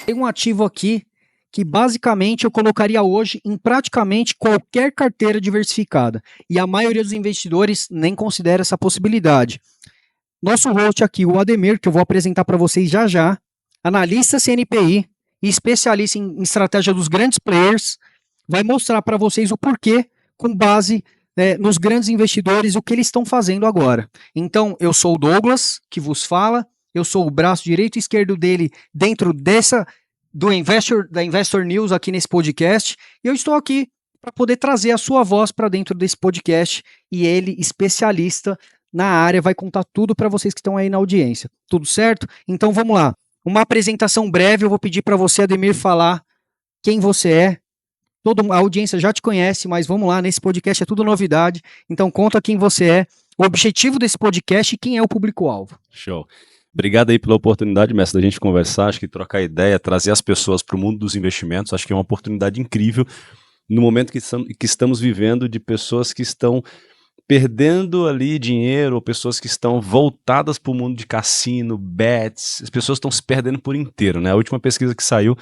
Tem um ativo aqui que basicamente eu colocaria hoje em praticamente qualquer carteira diversificada. E a maioria dos investidores nem considera essa possibilidade. Nosso host aqui, o Ademir, que eu vou apresentar para vocês já já, analista CNPI e especialista em estratégia dos grandes players, vai mostrar para vocês o porquê, com base nos grandes investidores, o que eles estão fazendo agora. Então, eu sou o Douglas, que vos fala, eu sou o braço direito e esquerdo dele dentro da Investor News aqui nesse podcast, e eu estou aqui para poder trazer a sua voz para dentro desse podcast, e ele, especialista na área, vai contar tudo para vocês que estão aí na audiência. Tudo certo? Então vamos lá. Uma apresentação breve, eu vou pedir para você, Ademir, falar quem você é. Toda a audiência já te conhece, mas vamos lá, nesse podcast é tudo novidade, então conta quem você é, o objetivo desse podcast e quem é o público-alvo. Show. Obrigado aí pela oportunidade, mestre, da gente conversar, acho que trocar ideia, trazer as pessoas para o mundo dos investimentos, acho que é uma oportunidade incrível no momento que estamos vivendo, de pessoas que estão perdendo ali dinheiro, ou pessoas que estão voltadas para o mundo de cassino, bets, as pessoas estão se perdendo por inteiro, né? A última pesquisa que saiu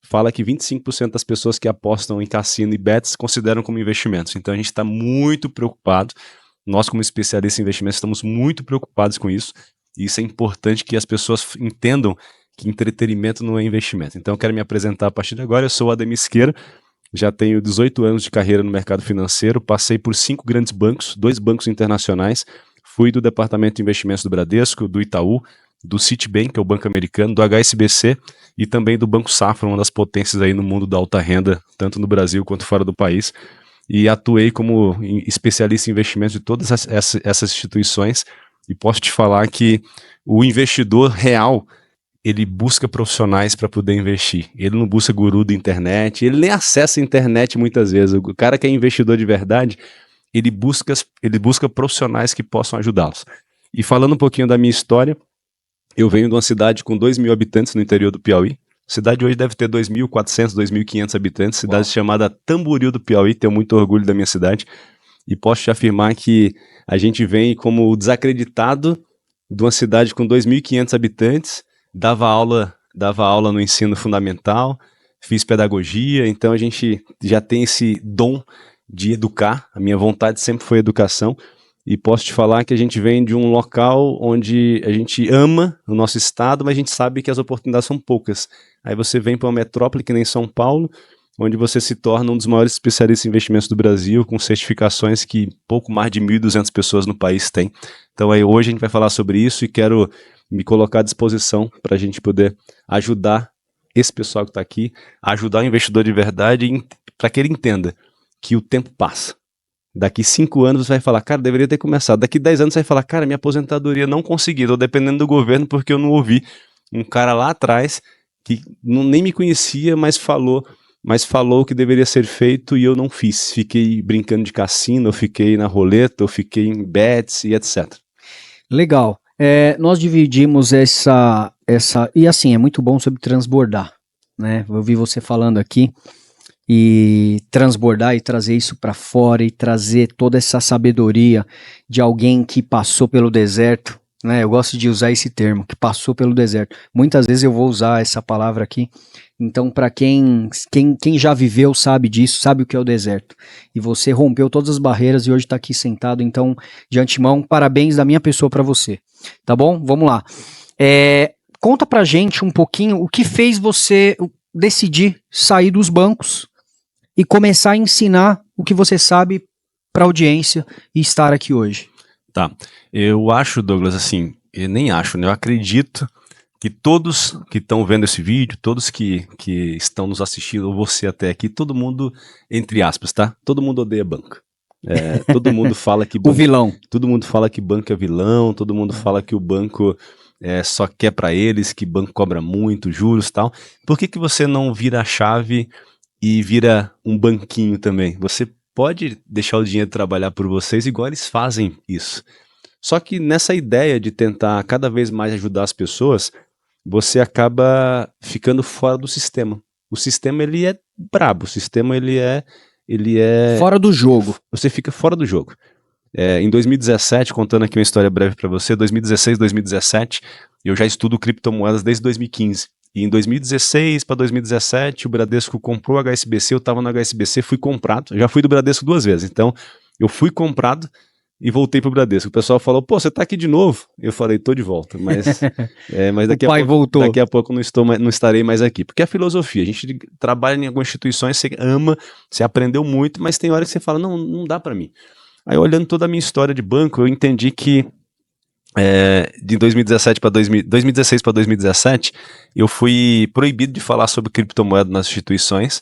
fala que 25% das pessoas que apostam em cassino e bets consideram como investimentos. Então a gente está muito preocupado, nós como especialistas em investimentos estamos muito preocupados com isso, e isso é importante que as pessoas entendam que entretenimento não é investimento. Então eu quero me apresentar a partir de agora, eu sou o Ademir Siqueira, já tenho 18 anos de carreira no mercado financeiro, passei por 5 grandes bancos, 2 bancos internacionais, fui do Departamento de Investimentos do Bradesco, do Itaú, do Citibank, que é o banco americano, do HSBC e também do Banco Safra, uma das potências aí no mundo da alta renda, tanto no Brasil quanto fora do país, e atuei como especialista em investimentos de todas essas instituições, e posso te falar que o investidor real, ele busca profissionais para poder investir, ele não busca guru da internet, ele nem acessa a internet muitas vezes, o cara que é investidor de verdade, ele busca profissionais que possam ajudá-los. E falando um pouquinho da minha história, eu venho de uma cidade com 2.000 habitantes no interior do Piauí. A cidade hoje deve ter 2.400, 2.500 habitantes. Cidade chamada Tamboril do Piauí. Tenho muito orgulho da minha cidade. E posso te afirmar que a gente vem como desacreditado de uma cidade com 2.500 habitantes. Dava aula no ensino fundamental. Fiz pedagogia. Então a gente já tem esse dom de educar. A minha vontade sempre foi educação. E posso te falar que a gente vem de um local onde a gente ama o nosso estado, mas a gente sabe que as oportunidades são poucas. Aí você vem para uma metrópole que nem São Paulo, onde você se torna um dos maiores especialistas em investimentos do Brasil, com certificações que pouco mais de 1.200 pessoas no país têm. Então aí hoje a gente vai falar sobre isso e quero me colocar à disposição para a gente poder ajudar esse pessoal que está aqui, ajudar o investidor de verdade, para que ele entenda que o tempo passa. Daqui 5 anos você vai falar, cara, deveria ter começado. Daqui 10 anos você vai falar, cara, minha aposentadoria não consegui, estou dependendo do governo porque eu não ouvi um cara lá atrás que nem me conhecia, mas falou o que deveria ser feito e eu não fiz. Fiquei brincando de cassino, eu fiquei na roleta, eu fiquei em bets e etc. Legal. Nós dividimos essa... E assim, é muito bom sobre transbordar, né? Eu vi você falando aqui. E transbordar e trazer isso para fora e trazer toda essa sabedoria de alguém que passou pelo deserto, né? Eu gosto de usar esse termo, que passou pelo deserto. Muitas vezes eu vou usar essa palavra aqui. Então, para quem já viveu sabe disso, sabe o que é o deserto. E você rompeu todas as barreiras e hoje está aqui sentado. Então, de antemão, parabéns da minha pessoa para você. Tá bom? Vamos lá. Conta pra gente um pouquinho o que fez você decidir sair dos bancos e começar a ensinar o que você sabe para a audiência e estar aqui hoje. Tá, eu acho, Douglas, assim, eu nem acho, né? Eu acredito que todos que estão vendo esse vídeo, todos que estão nos assistindo, ou você até aqui, todo mundo, entre aspas, tá? Todo mundo odeia banco. Todo mundo fala que banco, o vilão. Todo mundo fala que banco é vilão, todo mundo fala que o banco só quer para eles, que banco cobra muito, juros e tal. Por que você não vira a chave e vira um banquinho também? Você pode deixar o dinheiro trabalhar por vocês igual eles fazem isso. Só que nessa ideia de tentar cada vez mais ajudar as pessoas, você acaba ficando fora do sistema. O sistema, ele é brabo, o sistema, ele é... Fora do jogo. Você fica fora do jogo. Em 2017, contando aqui uma história breve para você, 2016, 2017, eu já estudo criptomoedas desde 2015. E em 2016 para 2017, o Bradesco comprou o HSBC, eu estava no HSBC, fui comprado, já fui do Bradesco 2 vezes, então eu fui comprado e voltei para o Bradesco. O pessoal falou, pô, você está aqui de novo? Eu falei, tô de volta, mas daqui a pouco não estarei mais aqui. Porque é a filosofia, a gente trabalha em algumas instituições, você ama, você aprendeu muito, mas tem hora que você fala, não dá para mim. Aí olhando toda a minha história de banco, eu entendi que de 2016 para 2017, eu fui proibido de falar sobre criptomoeda nas instituições,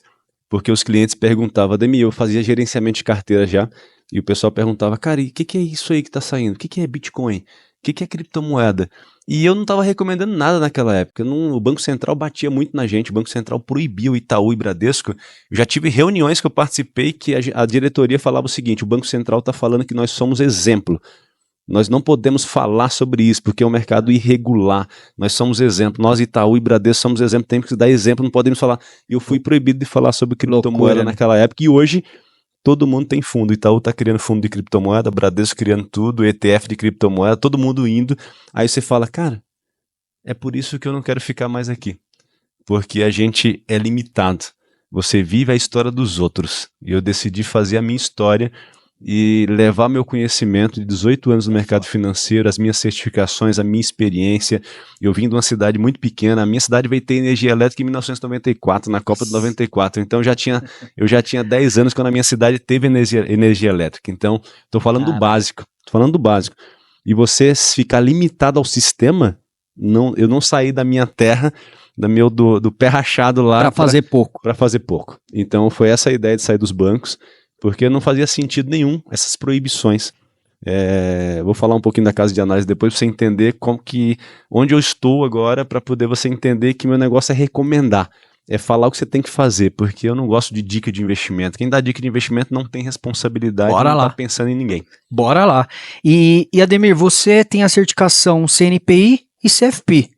porque os clientes perguntavam, Ademir, eu fazia gerenciamento de carteira já, e o pessoal perguntava, cara, e o que é isso aí que tá saindo? O que é Bitcoin? O que é criptomoeda? E eu não estava recomendando nada naquela época. O Banco Central batia muito na gente, o Banco Central proibia o Itaú e Bradesco. Eu já tive reuniões que eu participei que a diretoria falava o seguinte, o Banco Central está falando que nós somos exemplo. Nós não podemos falar sobre isso, porque é um mercado irregular. Nós somos exemplo. Nós, Itaú e Bradesco, somos exemplo. Temos que dar exemplo, não podemos falar. Eu fui proibido de falar sobre criptomoeda naquela época. E hoje, todo mundo tem fundo. Itaú está criando fundo de criptomoeda, Bradesco criando tudo, ETF de criptomoeda, todo mundo indo. Aí você fala, cara, é por isso que eu não quero ficar mais aqui. Porque a gente é limitado. Você vive a história dos outros. E eu decidi fazer a minha história e levar meu conhecimento de 18 anos no mercado financeiro, as minhas certificações, a minha experiência. Eu vim de uma cidade muito pequena, a minha cidade veio ter energia elétrica em 1994, na Copa de 94, então eu já tinha 10 anos quando a minha cidade teve energia elétrica, então estou falando do básico, e você ficar limitado ao sistema, eu não saí da minha terra, do pé rachado lá para fazer pouco, então foi essa a ideia de sair dos bancos, porque não fazia sentido nenhum essas proibições. Vou falar um pouquinho da casa de análise depois para você entender onde eu estou agora, para poder você entender que meu negócio é recomendar, é falar o que você tem que fazer, porque eu não gosto de dica de investimento. Quem dá dica de investimento não tem responsabilidade, não está pensando em ninguém. Bora lá. E Ademir, você tem a certificação CNPI e CFP.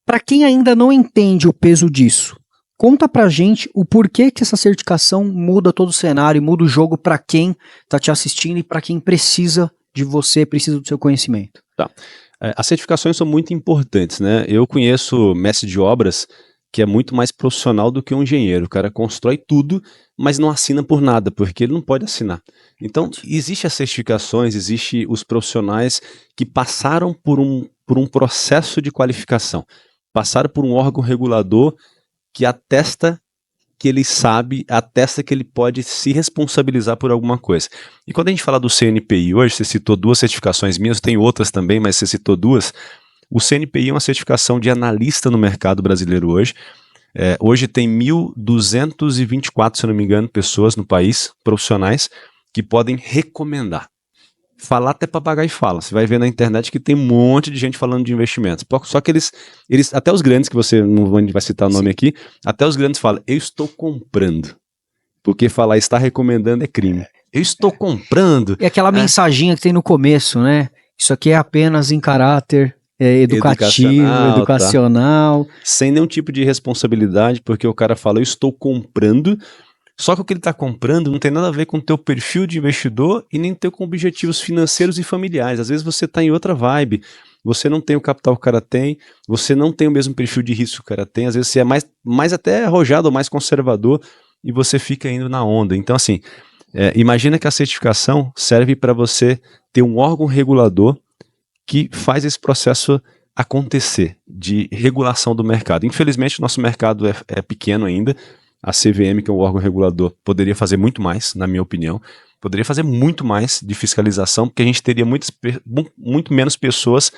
Para quem ainda não entende o peso disso, conta pra gente o porquê que essa certificação muda todo o cenário, muda o jogo para quem tá te assistindo e para quem precisa de você, precisa do seu conhecimento. Tá. As certificações são muito importantes, né? Eu conheço mestre de obras que é muito mais profissional do que um engenheiro. O cara constrói tudo, mas não assina por nada, porque ele não pode assinar. Então, existem as certificações, existem os profissionais que passaram por um processo de qualificação, passaram por um órgão regulador que atesta que ele sabe, atesta que ele pode se responsabilizar por alguma coisa. E quando a gente fala do CNPI hoje, você citou 2 certificações minhas, tem outras também, mas você citou 2. O CNPI é uma certificação de analista no mercado brasileiro hoje. Hoje tem 1.224, se não me engano, pessoas no país, profissionais, que podem recomendar. Falar até papagaio fala. Você vai ver na internet que tem um monte de gente falando de investimentos. Só que eles até os grandes, que você não vai citar o nome aqui, até os grandes falam, eu estou comprando. Porque falar está recomendando é crime. Eu estou comprando. E aquela mensaginha que tem no começo, né? Isso aqui é apenas em caráter educacional. Tá? Sem nenhum tipo de responsabilidade, porque o cara fala, eu estou comprando. Só que o que ele está comprando não tem nada a ver com o teu perfil de investidor e nem com objetivos financeiros e familiares. Às vezes você está em outra vibe, você não tem o capital que o cara tem, você não tem o mesmo perfil de risco que o cara tem, às vezes você é mais até arrojado ou mais conservador e você fica indo na onda. Então assim, imagina que a certificação serve para você ter um órgão regulador que faz esse processo acontecer de regulação do mercado. Infelizmente o nosso mercado é pequeno ainda. A CVM, que é o órgão regulador, poderia fazer muito mais, na minha opinião. Poderia fazer muito mais de fiscalização, porque a gente teria muito menos pessoas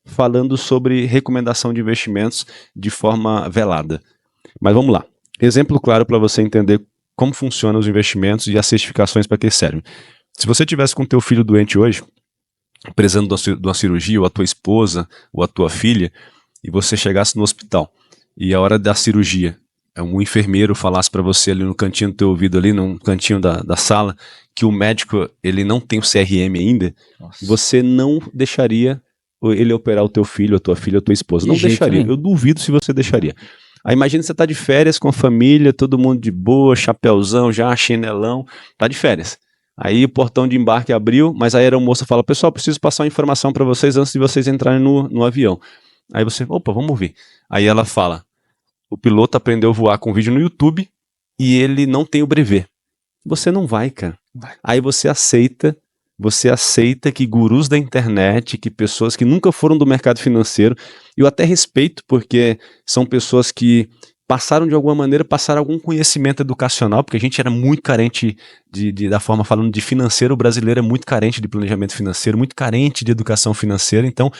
falando sobre recomendação de investimentos de forma velada. Mas vamos lá. Exemplo claro para você entender como funcionam os investimentos e as certificações para que servem. Se você tivesse com o teu filho doente hoje, precisando de uma cirurgia, ou a tua esposa, ou a tua filha, e você chegasse no hospital, e a hora da cirurgia, um enfermeiro falasse para você ali no cantinho do teu ouvido, ali no cantinho da sala, que o médico ele não tem o CRM ainda, você não deixaria ele operar o teu filho, a tua filha, a tua esposa. Não deixaria. Eu duvido se você deixaria. Aí imagina que você tá de férias com a família, todo mundo de boa, chapéuzão já, chinelão, tá de férias. Aí o portão de embarque abriu, mas a aeromoça fala, pessoal, preciso passar uma informação para vocês antes de vocês entrarem no avião. Aí você, opa, vamos ouvir. Aí ela fala, o piloto aprendeu a voar com vídeo no YouTube e ele não tem o brevet. Você não vai, cara. Aí você aceita que gurus da internet, que pessoas que nunca foram do mercado financeiro, eu até respeito, porque são pessoas que passaram de alguma maneira, passaram algum conhecimento educacional, porque a gente era muito carente da forma falando de financeiro, o brasileiro é muito carente de planejamento financeiro, muito carente de educação financeira, então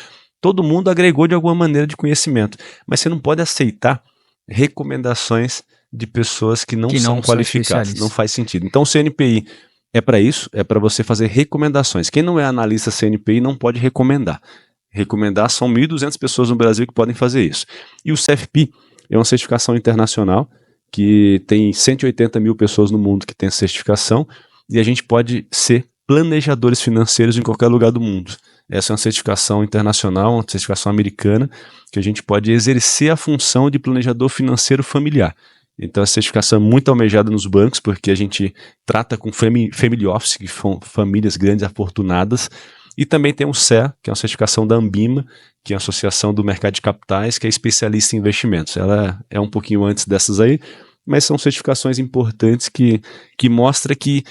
todo mundo agregou de alguma maneira de conhecimento, mas você não pode aceitar recomendações de pessoas que não são qualificadas, não faz sentido. Então o CNPI é para isso, é para você fazer recomendações. Quem não é analista CNPI não pode recomendar. Recomendar são 1.200 pessoas no Brasil que podem fazer isso. E o CFP é uma certificação internacional que tem 180 mil pessoas no mundo que tem essa certificação e a gente pode ser planejadores financeiros em qualquer lugar do mundo. Essa é uma certificação internacional, uma certificação americana, que a gente pode exercer a função de planejador financeiro familiar. Então a certificação é muito almejada nos bancos, porque a gente trata com family office, que são famílias grandes afortunadas, e também tem o CEA, que é uma certificação da Ambima, que é a Associação do Mercado de Capitais, que é especialista em investimentos. Ela é um pouquinho antes dessas aí, mas são certificações importantes que mostram que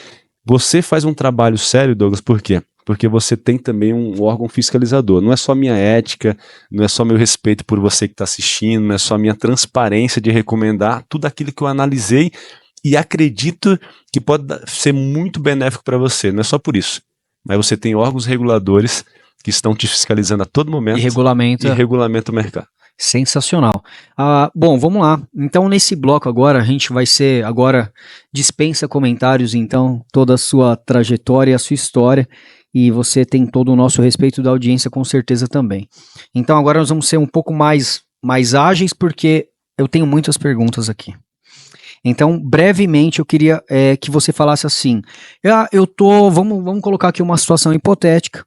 você faz um trabalho sério, Douglas, por quê? Porque você tem também um órgão fiscalizador. Não é só minha ética, não é só meu respeito por você que está assistindo, não é só minha transparência de recomendar tudo aquilo que eu analisei e acredito que pode ser muito benéfico para você. Não é só por isso. Mas você tem órgãos reguladores que estão te fiscalizando a todo momento e regulamenta o mercado. Sensacional. Bom, vamos lá. Então, nesse bloco agora, a gente vai ser, agora, dispensa comentários, então, toda a sua trajetória, a sua história, e você tem todo o nosso respeito da audiência, com certeza também. Então, agora nós vamos ser um pouco mais ágeis, porque eu tenho muitas perguntas aqui. Então, brevemente, eu queria que você falasse assim, vamos colocar aqui uma situação hipotética,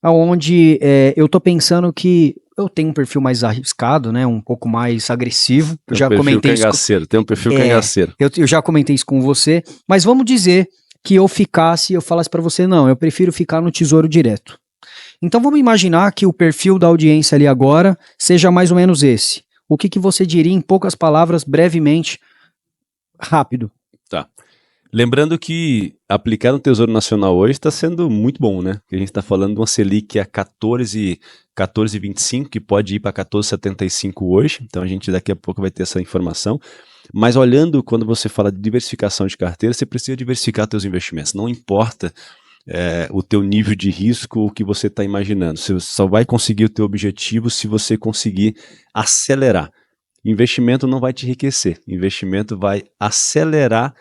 onde eu tô pensando que eu tenho um perfil mais arriscado, né, um pouco mais agressivo. Eu já comentei isso. Tem um perfil cangaceiro. Eu já comentei isso com você, mas vamos dizer que eu falasse para você, não, eu prefiro ficar no Tesouro Direto. Então vamos imaginar que o perfil da audiência ali agora seja mais ou menos esse. O que você diria em poucas palavras, brevemente, rápido? Tá. Lembrando que aplicar no Tesouro Nacional hoje está sendo muito bom, né? Porque a gente está falando de uma Selic a 14,25, que pode ir para 14,75 hoje. Então a gente daqui a pouco vai ter essa informação. Mas olhando, quando você fala de diversificação de carteira, você precisa diversificar seus investimentos. Não importa o teu nível de risco, o que você está imaginando. Você só vai conseguir o teu objetivo se você conseguir acelerar. Investimento não vai te enriquecer. Investimento vai acelerar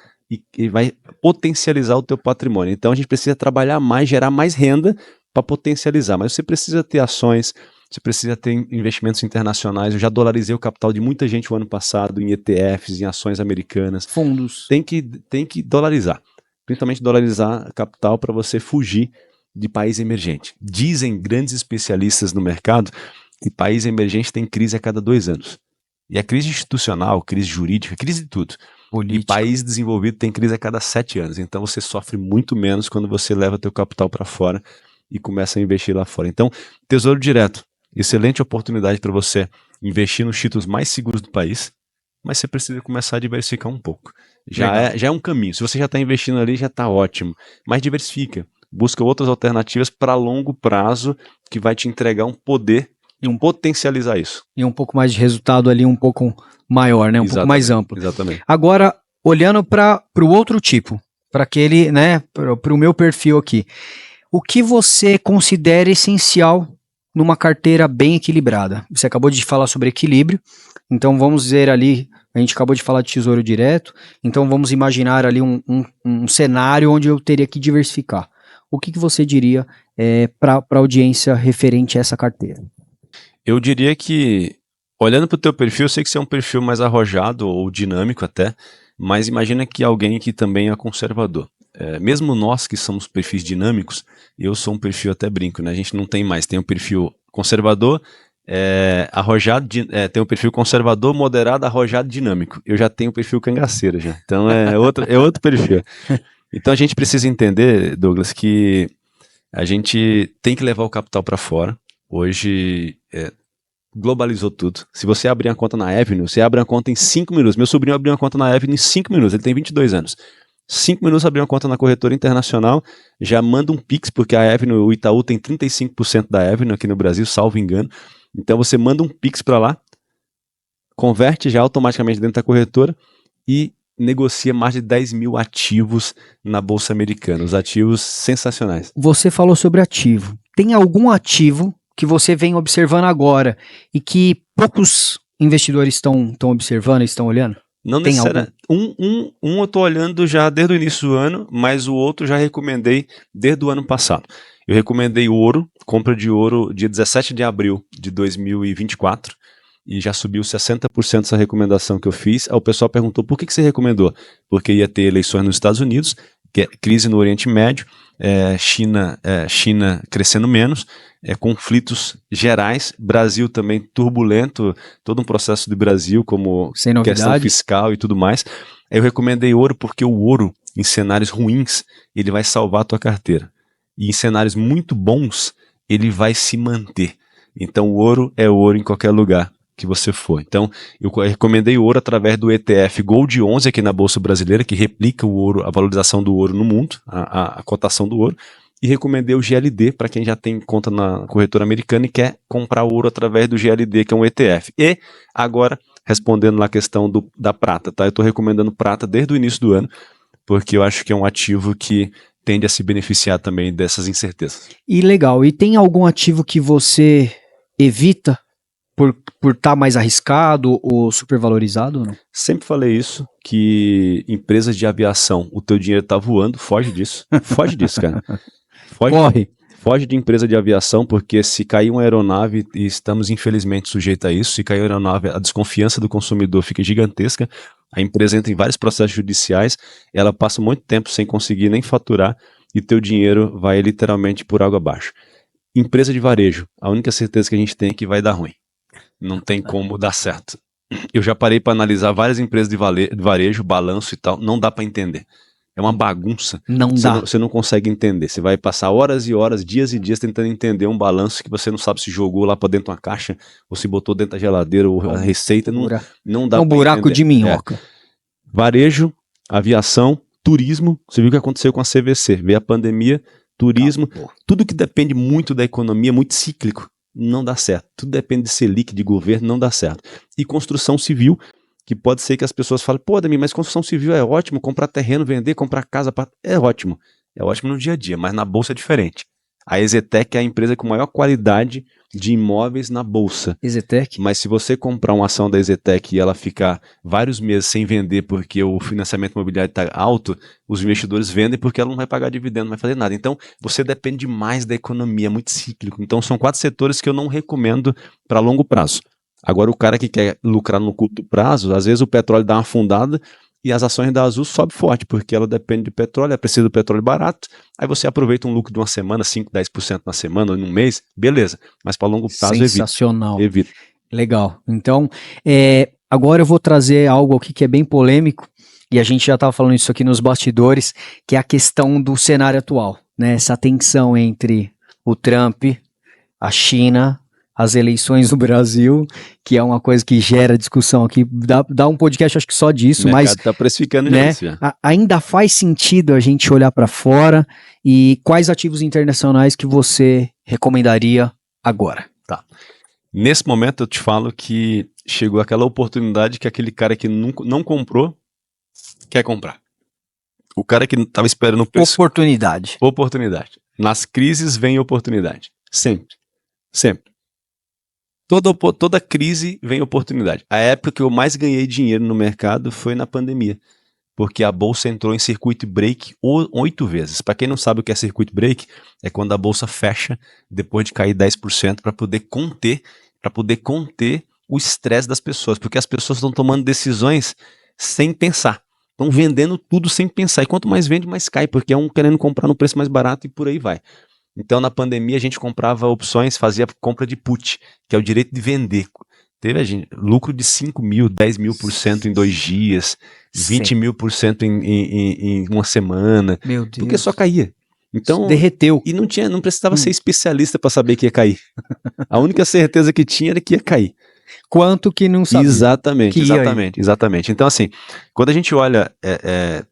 e vai potencializar o teu patrimônio. Então a gente precisa trabalhar mais, gerar mais renda para potencializar. Mas você precisa ter ações, você precisa ter investimentos internacionais. Eu já dolarizei o capital de muita gente o ano passado em ETFs, em ações americanas. Fundos. Tem que dolarizar. Principalmente dolarizar capital para você fugir de país emergente. Dizem grandes especialistas no mercado que país emergente tem crise a cada 2 anos. E a crise institucional, crise jurídica, crise de tudo. Política. E país desenvolvido tem crise a cada 7 anos. Então você sofre muito menos quando você leva teu capital para fora e começa a investir lá fora. Então, Tesouro Direto, excelente oportunidade para você investir nos títulos mais seguros do país, mas você precisa começar a diversificar um pouco. Já é um caminho. Se você já está investindo ali, já está ótimo. Mas diversifica. Busca outras alternativas para longo prazo que vai te entregar um poder e potencializar isso. E um pouco mais de resultado ali, um pouco maior, né? Pouco mais amplo. Exatamente. Agora, olhando para o outro tipo, para aquele, né? Para o meu perfil aqui. O que você considera essencial numa carteira bem equilibrada? Você acabou de falar sobre equilíbrio, então vamos dizer ali, a gente acabou de falar de Tesouro Direto, então vamos imaginar ali um cenário onde eu teria que diversificar. O que você diria para a audiência referente a essa carteira? Eu diria que, olhando para o teu perfil, eu sei que você é um perfil mais arrojado ou dinâmico até, mas imagina que alguém que também é conservador. Mesmo nós que somos perfis dinâmicos, eu sou um perfil, até brinco, né? A gente não tem mais, tem um perfil conservador, arrojado, tem um perfil conservador, moderado, arrojado, dinâmico. Eu já tenho o perfil cangaceiro já, então é outro perfil. Então a gente precisa entender, Douglas, que a gente tem que levar o capital para fora. Hoje globalizou tudo. Se você abrir uma conta na Avenue, você abre uma conta em 5 minutos. Meu sobrinho abriu uma conta na Avenue em 5 minutos, ele tem 22 anos. 5 minutos abriu uma conta na corretora internacional, já manda um Pix, porque a Avenue, o Itaú tem 35% da Avenue aqui no Brasil, salvo engano. Então você manda um Pix para lá, converte já automaticamente dentro da corretora e negocia mais de 10 mil ativos na Bolsa Americana. Os ativos sensacionais. Você falou sobre ativo. Tem algum ativo que você vem observando agora e que poucos investidores estão observando e estão olhando? Não necessariamente. Um eu tô olhando já desde o início do ano, mas o outro já recomendei desde o ano passado. Eu recomendei ouro, compra de ouro dia 17 de abril de 2024 e já subiu 60% essa recomendação que eu fiz. Aí o pessoal perguntou por que você recomendou? Porque ia ter eleições nos Estados Unidos, crise no Oriente Médio, China crescendo menos, conflitos gerais, Brasil também turbulento, todo um processo de Brasil como questão fiscal e tudo mais. Aí eu recomendei ouro porque o ouro, em cenários ruins, ele vai salvar a tua carteira. E em cenários muito bons, ele vai se manter. Então o ouro é ouro em qualquer lugar que você for. Então, eu recomendei o ouro através do ETF Gold 11 aqui na Bolsa Brasileira, que replica o ouro, a valorização do ouro no mundo, a cotação do ouro, e recomendei o GLD para quem já tem conta na corretora americana e quer comprar ouro através do GLD, que é um ETF. E agora, respondendo lá a questão da prata, tá? Eu estou recomendando prata desde o início do ano, porque eu acho que é um ativo que tende a se beneficiar também dessas incertezas. E legal, e tem algum ativo que você evita por estar mais arriscado ou supervalorizado ou não? Sempre falei isso, que empresas de aviação, o teu dinheiro tá voando, foge disso. Foge disso, cara. Foge de empresa de aviação, porque se cair uma aeronave, e estamos infelizmente sujeitos a isso, se cair uma aeronave, a desconfiança do consumidor fica gigantesca, a empresa entra em vários processos judiciais, ela passa muito tempo sem conseguir nem faturar, e teu dinheiro vai literalmente por água abaixo. Empresa de varejo, a única certeza que a gente tem é que vai dar ruim. Não tem como dar certo. Eu já parei para analisar várias empresas de varejo, balanço e tal, não dá para entender. É uma bagunça. Você não consegue entender. Você vai passar horas e horas, dias e dias tentando entender um balanço que você não sabe se jogou lá para dentro de uma caixa ou se botou dentro da geladeira ou a receita. Não dá para entender. É um buraco de minhoca. Varejo, aviação, turismo. Você viu o que aconteceu com a CVC. Veio a pandemia, turismo. Tudo que depende muito da economia, muito cíclico, não dá certo. Tudo depende de Selic, de governo, não dá certo. E construção civil, que pode ser que as pessoas falem, pô, Ademir, mas construção civil é ótimo, comprar terreno, vender, comprar casa, é ótimo. É ótimo no dia a dia, mas na bolsa é diferente. A Exetec é a empresa com maior qualidade de imóveis na bolsa. Exetec? Mas se você comprar uma ação da Exetec e ela ficar vários meses sem vender porque o financiamento imobiliário está alto, os investidores vendem porque ela não vai pagar dividendo, não vai fazer nada. Então, você depende demais da economia, é muito cíclico. Então, são 4 setores que eu não recomendo para longo prazo. Agora, o cara que quer lucrar no curto prazo, às vezes o petróleo dá uma afundada e as ações da Azul sobem forte, porque ela depende de petróleo, ela precisa do petróleo barato, aí você aproveita um lucro de uma semana, 5, 10% na semana ou num mês, beleza, mas para longo prazo sensacional. Evita. Legal. Então, agora eu vou trazer algo aqui que é bem polêmico, e a gente já estava falando isso aqui nos bastidores, que é a questão do cenário atual, né? Essa tensão entre o Trump, a China, as eleições no Brasil, que é uma coisa que gera discussão aqui, dá um podcast acho que só disso, mas... O mercado está precificando, né, isso, ainda faz sentido a gente olhar para fora, e quais ativos internacionais que você recomendaria agora? Tá. Nesse momento eu te falo que chegou aquela oportunidade que aquele cara que não comprou, quer comprar. O cara que estava esperando o preço... Oportunidade. Nas crises vem oportunidade. Sempre. Toda crise vem oportunidade. A época que eu mais ganhei dinheiro no mercado foi na pandemia, porque a bolsa entrou em circuit break 8 vezes. Para quem não sabe o que é circuit break, é quando a bolsa fecha depois de cair 10% para poder conter o estresse das pessoas, porque as pessoas estão tomando decisões sem pensar. Estão vendendo tudo sem pensar. E quanto mais vende, mais cai, porque é um querendo comprar no preço mais barato e por aí vai. Então, na pandemia, a gente comprava opções, fazia compra de put, que é o direito de vender. Teve lucro de 5 mil, 10 mil% em 2 dias, 20 mil% em uma semana. Meu Deus. Porque só caía. Então, derreteu. E não precisava ser especialista para saber que ia cair. A única certeza que tinha era que ia cair. Quanto que não sabia. Exatamente. Então, assim, quando a gente olha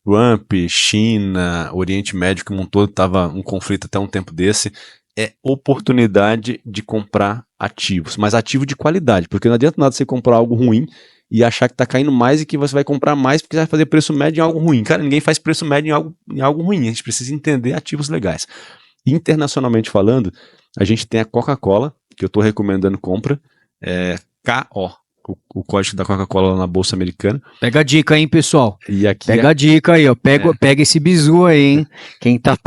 Trump, China, Oriente Médio como um todo, estava um conflito até um tempo desse, é oportunidade de comprar ativos, mas ativo de qualidade, porque não adianta nada você comprar algo ruim e achar que está caindo mais e que você vai comprar mais porque você vai fazer preço médio em algo ruim. Cara, ninguém faz preço médio em algo ruim, a gente precisa entender ativos legais. Internacionalmente falando, a gente tem a Coca-Cola, que eu estou recomendando compra, KO, o código da Coca-Cola lá na Bolsa Americana. Pega a dica, hein, pessoal? E aqui Pega a dica aí, ó. Pega esse bizu aí, hein? Quem tá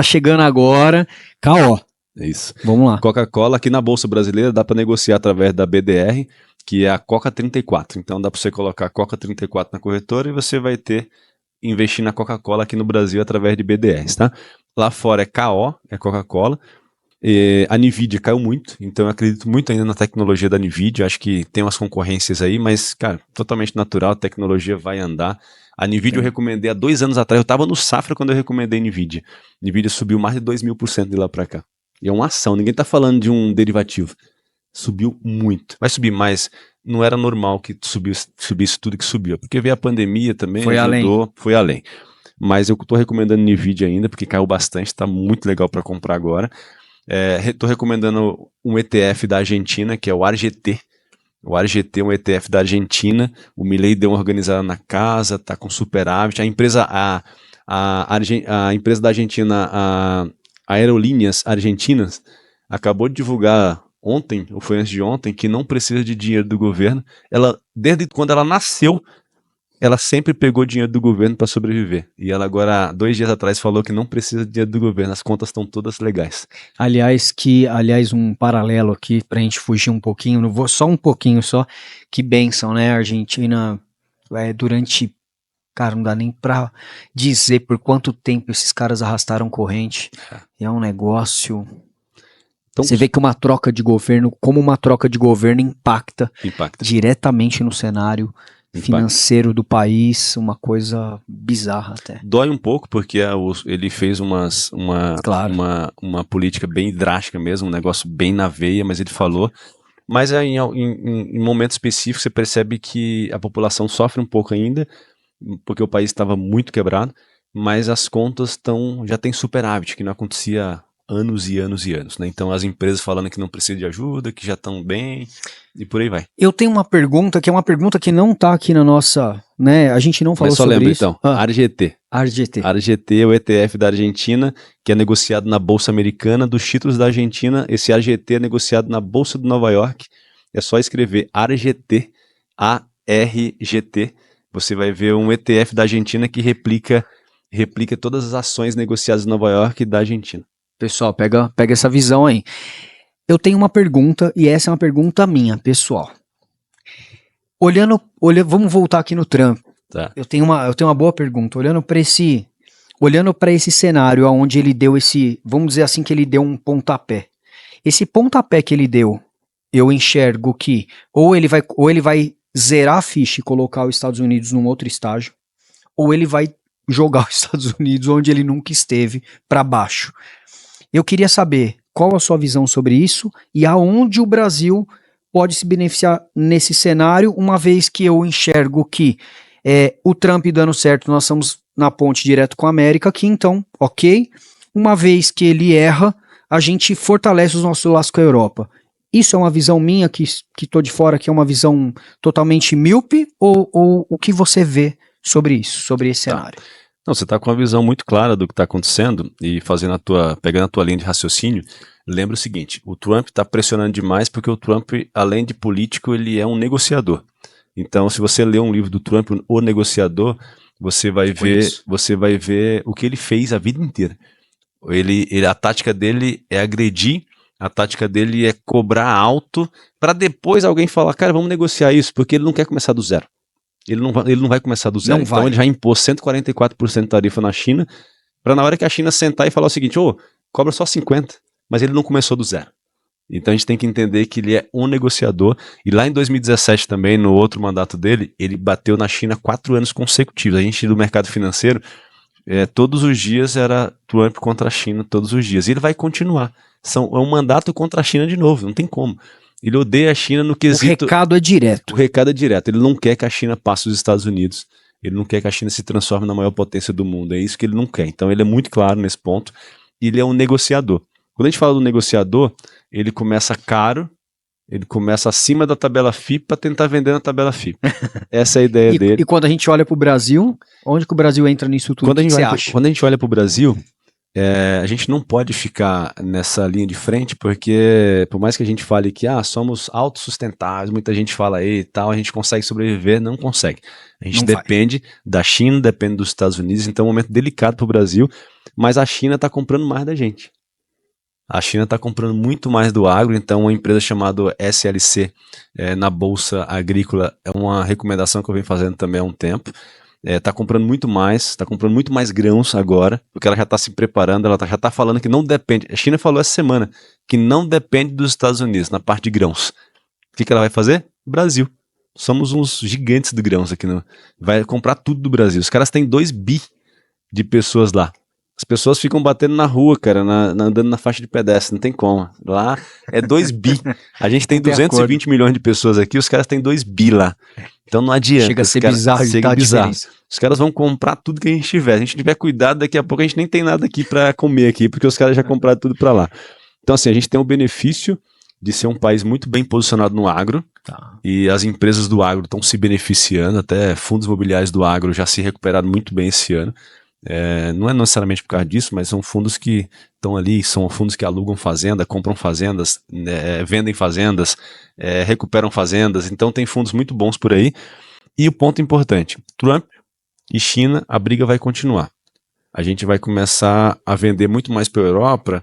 chegando agora, KO. É isso. Vamos lá. Coca-Cola aqui na Bolsa Brasileira dá para negociar através da BDR, que é a Coca 34. Então dá para você colocar a Coca 34 na corretora e você vai investir na Coca-Cola aqui no Brasil através de BDRs, tá? Lá fora é KO, é Coca-Cola. A Nvidia caiu muito, então eu acredito muito ainda na tecnologia da Nvidia, acho que tem umas concorrências aí, mas, cara, totalmente natural, a tecnologia vai andar. A Nvidia eu recomendei há 2 anos atrás, eu estava no Safra quando eu recomendei Nvidia. Nvidia subiu mais de 2.000% de lá para cá. E é uma ação, ninguém tá falando de um derivativo. Subiu muito. Vai subir mais, não era normal que subisse tudo que subiu, porque veio a pandemia também, foi além. Mas eu tô recomendando Nvidia ainda, porque caiu bastante, tá muito legal para comprar agora. Estou recomendando um ETF da Argentina, que é o ARGT. O ARGT é um ETF da Argentina. O Milei deu uma organizada na casa, está com superávit. A empresa da Argentina, a Aerolíneas Argentinas, acabou de divulgar ontem, ou foi antes de ontem, que não precisa de dinheiro do governo. Desde quando ela nasceu, ela sempre pegou dinheiro do governo para sobreviver. E ela agora, 2 dias atrás, falou que não precisa de dinheiro do governo. As contas estão todas legais. Aliás, um paralelo aqui, pra gente fugir um pouquinho, não vou só um pouquinho só, que bênção, né? A Argentina, durante, cara, não dá nem pra dizer por quanto tempo esses caras arrastaram corrente. É um negócio... Então, você vê que uma troca de governo, impacta diretamente no cenário financeiro do país, uma coisa bizarra até. Dói um pouco porque ele fez uma política bem drástica mesmo, um negócio bem na veia, mas ele falou. Mas em momentos específicos você percebe que a população sofre um pouco ainda, porque o país estava muito quebrado, mas as contas já tem superávit, que não acontecia anos e anos e anos, né? Então as empresas falando que não precisam de ajuda, que já estão bem, e por aí vai. Eu tenho uma pergunta, que é uma pergunta que não tá aqui na nossa, né, a gente não falou sobre isso. Então, ARGT. ARGT é o ETF da Argentina, que é negociado na Bolsa Americana, dos títulos da Argentina. Esse ARGT é negociado na Bolsa de Nova York. É só escrever ARGT, ARGT. Você vai ver um ETF da Argentina que replica todas as ações negociadas em Nova York e da Argentina. Pessoal, pega essa visão aí. Eu tenho uma pergunta, e essa é uma pergunta minha, pessoal. Vamos voltar aqui no Trump. Tá. Eu tenho uma boa pergunta. Olhando para esse cenário onde ele deu vamos dizer assim, que ele deu um pontapé. Esse pontapé que ele deu, eu enxergo que ou ele vai zerar a ficha e colocar os Estados Unidos num outro estágio, ou ele vai jogar os Estados Unidos onde ele nunca esteve, para baixo. Eu queria saber qual a sua visão sobre isso e aonde o Brasil pode se beneficiar nesse cenário, uma vez que eu enxergo que o Trump dando certo, nós estamos na ponte direto com a América aqui, então, ok. Uma vez que ele erra, a gente fortalece os nossos laços com a Europa. Isso é uma visão minha, que estou de fora, que é uma visão totalmente míope, ou o que você vê sobre isso, sobre esse cenário? Não, você está com uma visão muito clara do que está acontecendo e pegando a tua linha de raciocínio. Lembra o seguinte, o Trump está pressionando demais porque o Trump, além de político, ele é um negociador. Então, se você ler um livro do Trump, O Negociador, você vai ver o que ele fez a vida inteira. A tática dele é agredir, a tática dele é cobrar alto para depois alguém falar, cara, vamos negociar isso, porque ele não quer começar do zero. Ele não vai começar do zero. Então ele já impôs 144% de tarifa na China, para na hora que a China sentar e falar o seguinte, cobra só 50%, mas ele não começou do zero. Então a gente tem que entender que ele é um negociador, e lá em 2017 também, no outro mandato dele, ele bateu na China 4 anos consecutivos. A gente do mercado financeiro, Todos os dias era Trump contra a China, todos os dias. E ele vai continuar. É um mandato contra a China de novo, não tem como. Ele odeia a China no quesito... O recado é direto. O recado é direto. Ele não quer que a China passe os Estados Unidos. Ele não quer que a China se transforme na maior potência do mundo. É isso que ele não quer. Então ele é muito claro nesse ponto. E ele é um negociador. Quando a gente fala do negociador, ele começa caro, ele começa acima da tabela FIPE para tentar vender na tabela FIPE. Essa é a ideia dele. E quando a gente olha para o Brasil, onde que o Brasil entra nisso tudo? O que você acha? Quando a gente olha para o Brasil... a gente não pode ficar nessa linha de frente, porque por mais que a gente fale que somos autossustentáveis, muita gente fala aí e tal, a gente consegue sobreviver, não consegue. A gente depende da China, depende dos Estados Unidos, então é um momento delicado para o Brasil, mas a China está comprando mais da gente. A China está comprando muito mais do agro, então uma empresa chamada SLC na Bolsa Agrícola é uma recomendação que eu venho fazendo também há um tempo. Está comprando muito mais grãos agora, porque ela já está se preparando, ela já está falando que não depende. A China falou essa semana que não depende dos Estados Unidos na parte de grãos. O que ela vai fazer? Brasil. Somos uns gigantes de grãos aqui. Vai comprar tudo do Brasil. Os caras têm 2 bi de pessoas lá. As pessoas ficam batendo na rua, cara, andando na faixa de pedestre, não tem como. Lá é 2 bi. A gente tem 220 milhões de pessoas aqui, os caras têm 2 bi lá. Então não adianta. Chega a ser bizarro. Chega bizarro. Os caras vão comprar tudo que a gente tiver. Se a gente tiver cuidado, daqui a pouco a gente nem tem nada aqui para comer aqui, porque os caras já compraram tudo para lá. Então assim, a gente tem o benefício de ser um país muito bem posicionado no agro, e as empresas do agro estão se beneficiando, até fundos imobiliários do agro já se recuperaram muito bem esse ano. Não é necessariamente por causa disso, mas são fundos que estão ali, são fundos que alugam fazenda, compram fazendas, vendem fazendas, recuperam fazendas, então tem fundos muito bons por aí. E o ponto importante, Trump e China, a briga vai continuar. A gente vai começar a vender muito mais para a Europa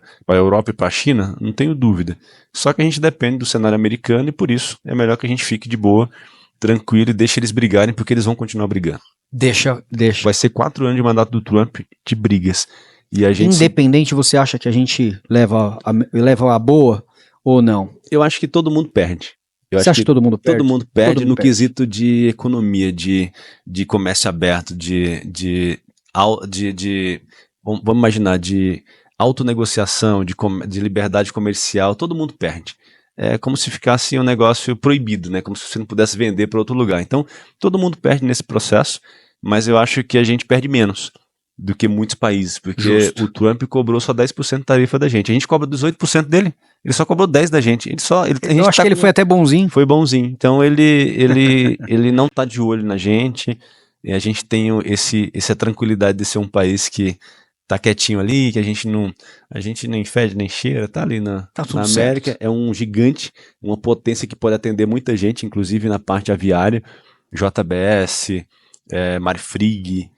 e para a China, não tenho dúvida. Só que a gente depende do cenário americano e por isso é melhor que a gente fique de boa, tranquilo e deixe eles brigarem, porque eles vão continuar brigando. Deixa. Vai ser 4 anos de mandato do Trump de brigas. E a gente Independente, você acha que a gente leva a boa ou não? Eu acho que todo mundo perde. Você acha que todo mundo perde? Todo mundo perde no quesito de economia, de comércio aberto, vamos imaginar, de autonegociação, de liberdade comercial, todo mundo perde. É como se ficasse um negócio proibido, né? Como se você não pudesse vender para outro lugar. Então, todo mundo perde nesse processo, mas eu acho que a gente perde menos do que muitos países, porque Justo. O Trump cobrou só 10% de tarifa da gente. A gente cobra 18% dele, ele só cobrou 10% da gente. Eu acho que ele foi até bonzinho. Foi bonzinho. Então, ele não tá de olho na gente, e a gente tem essa tranquilidade de ser um país que tá quietinho ali, que a gente nem fede nem cheira, tá ali na América, certo. é um gigante, uma potência que pode atender muita gente, inclusive na parte aviária, JBS, Marfrig,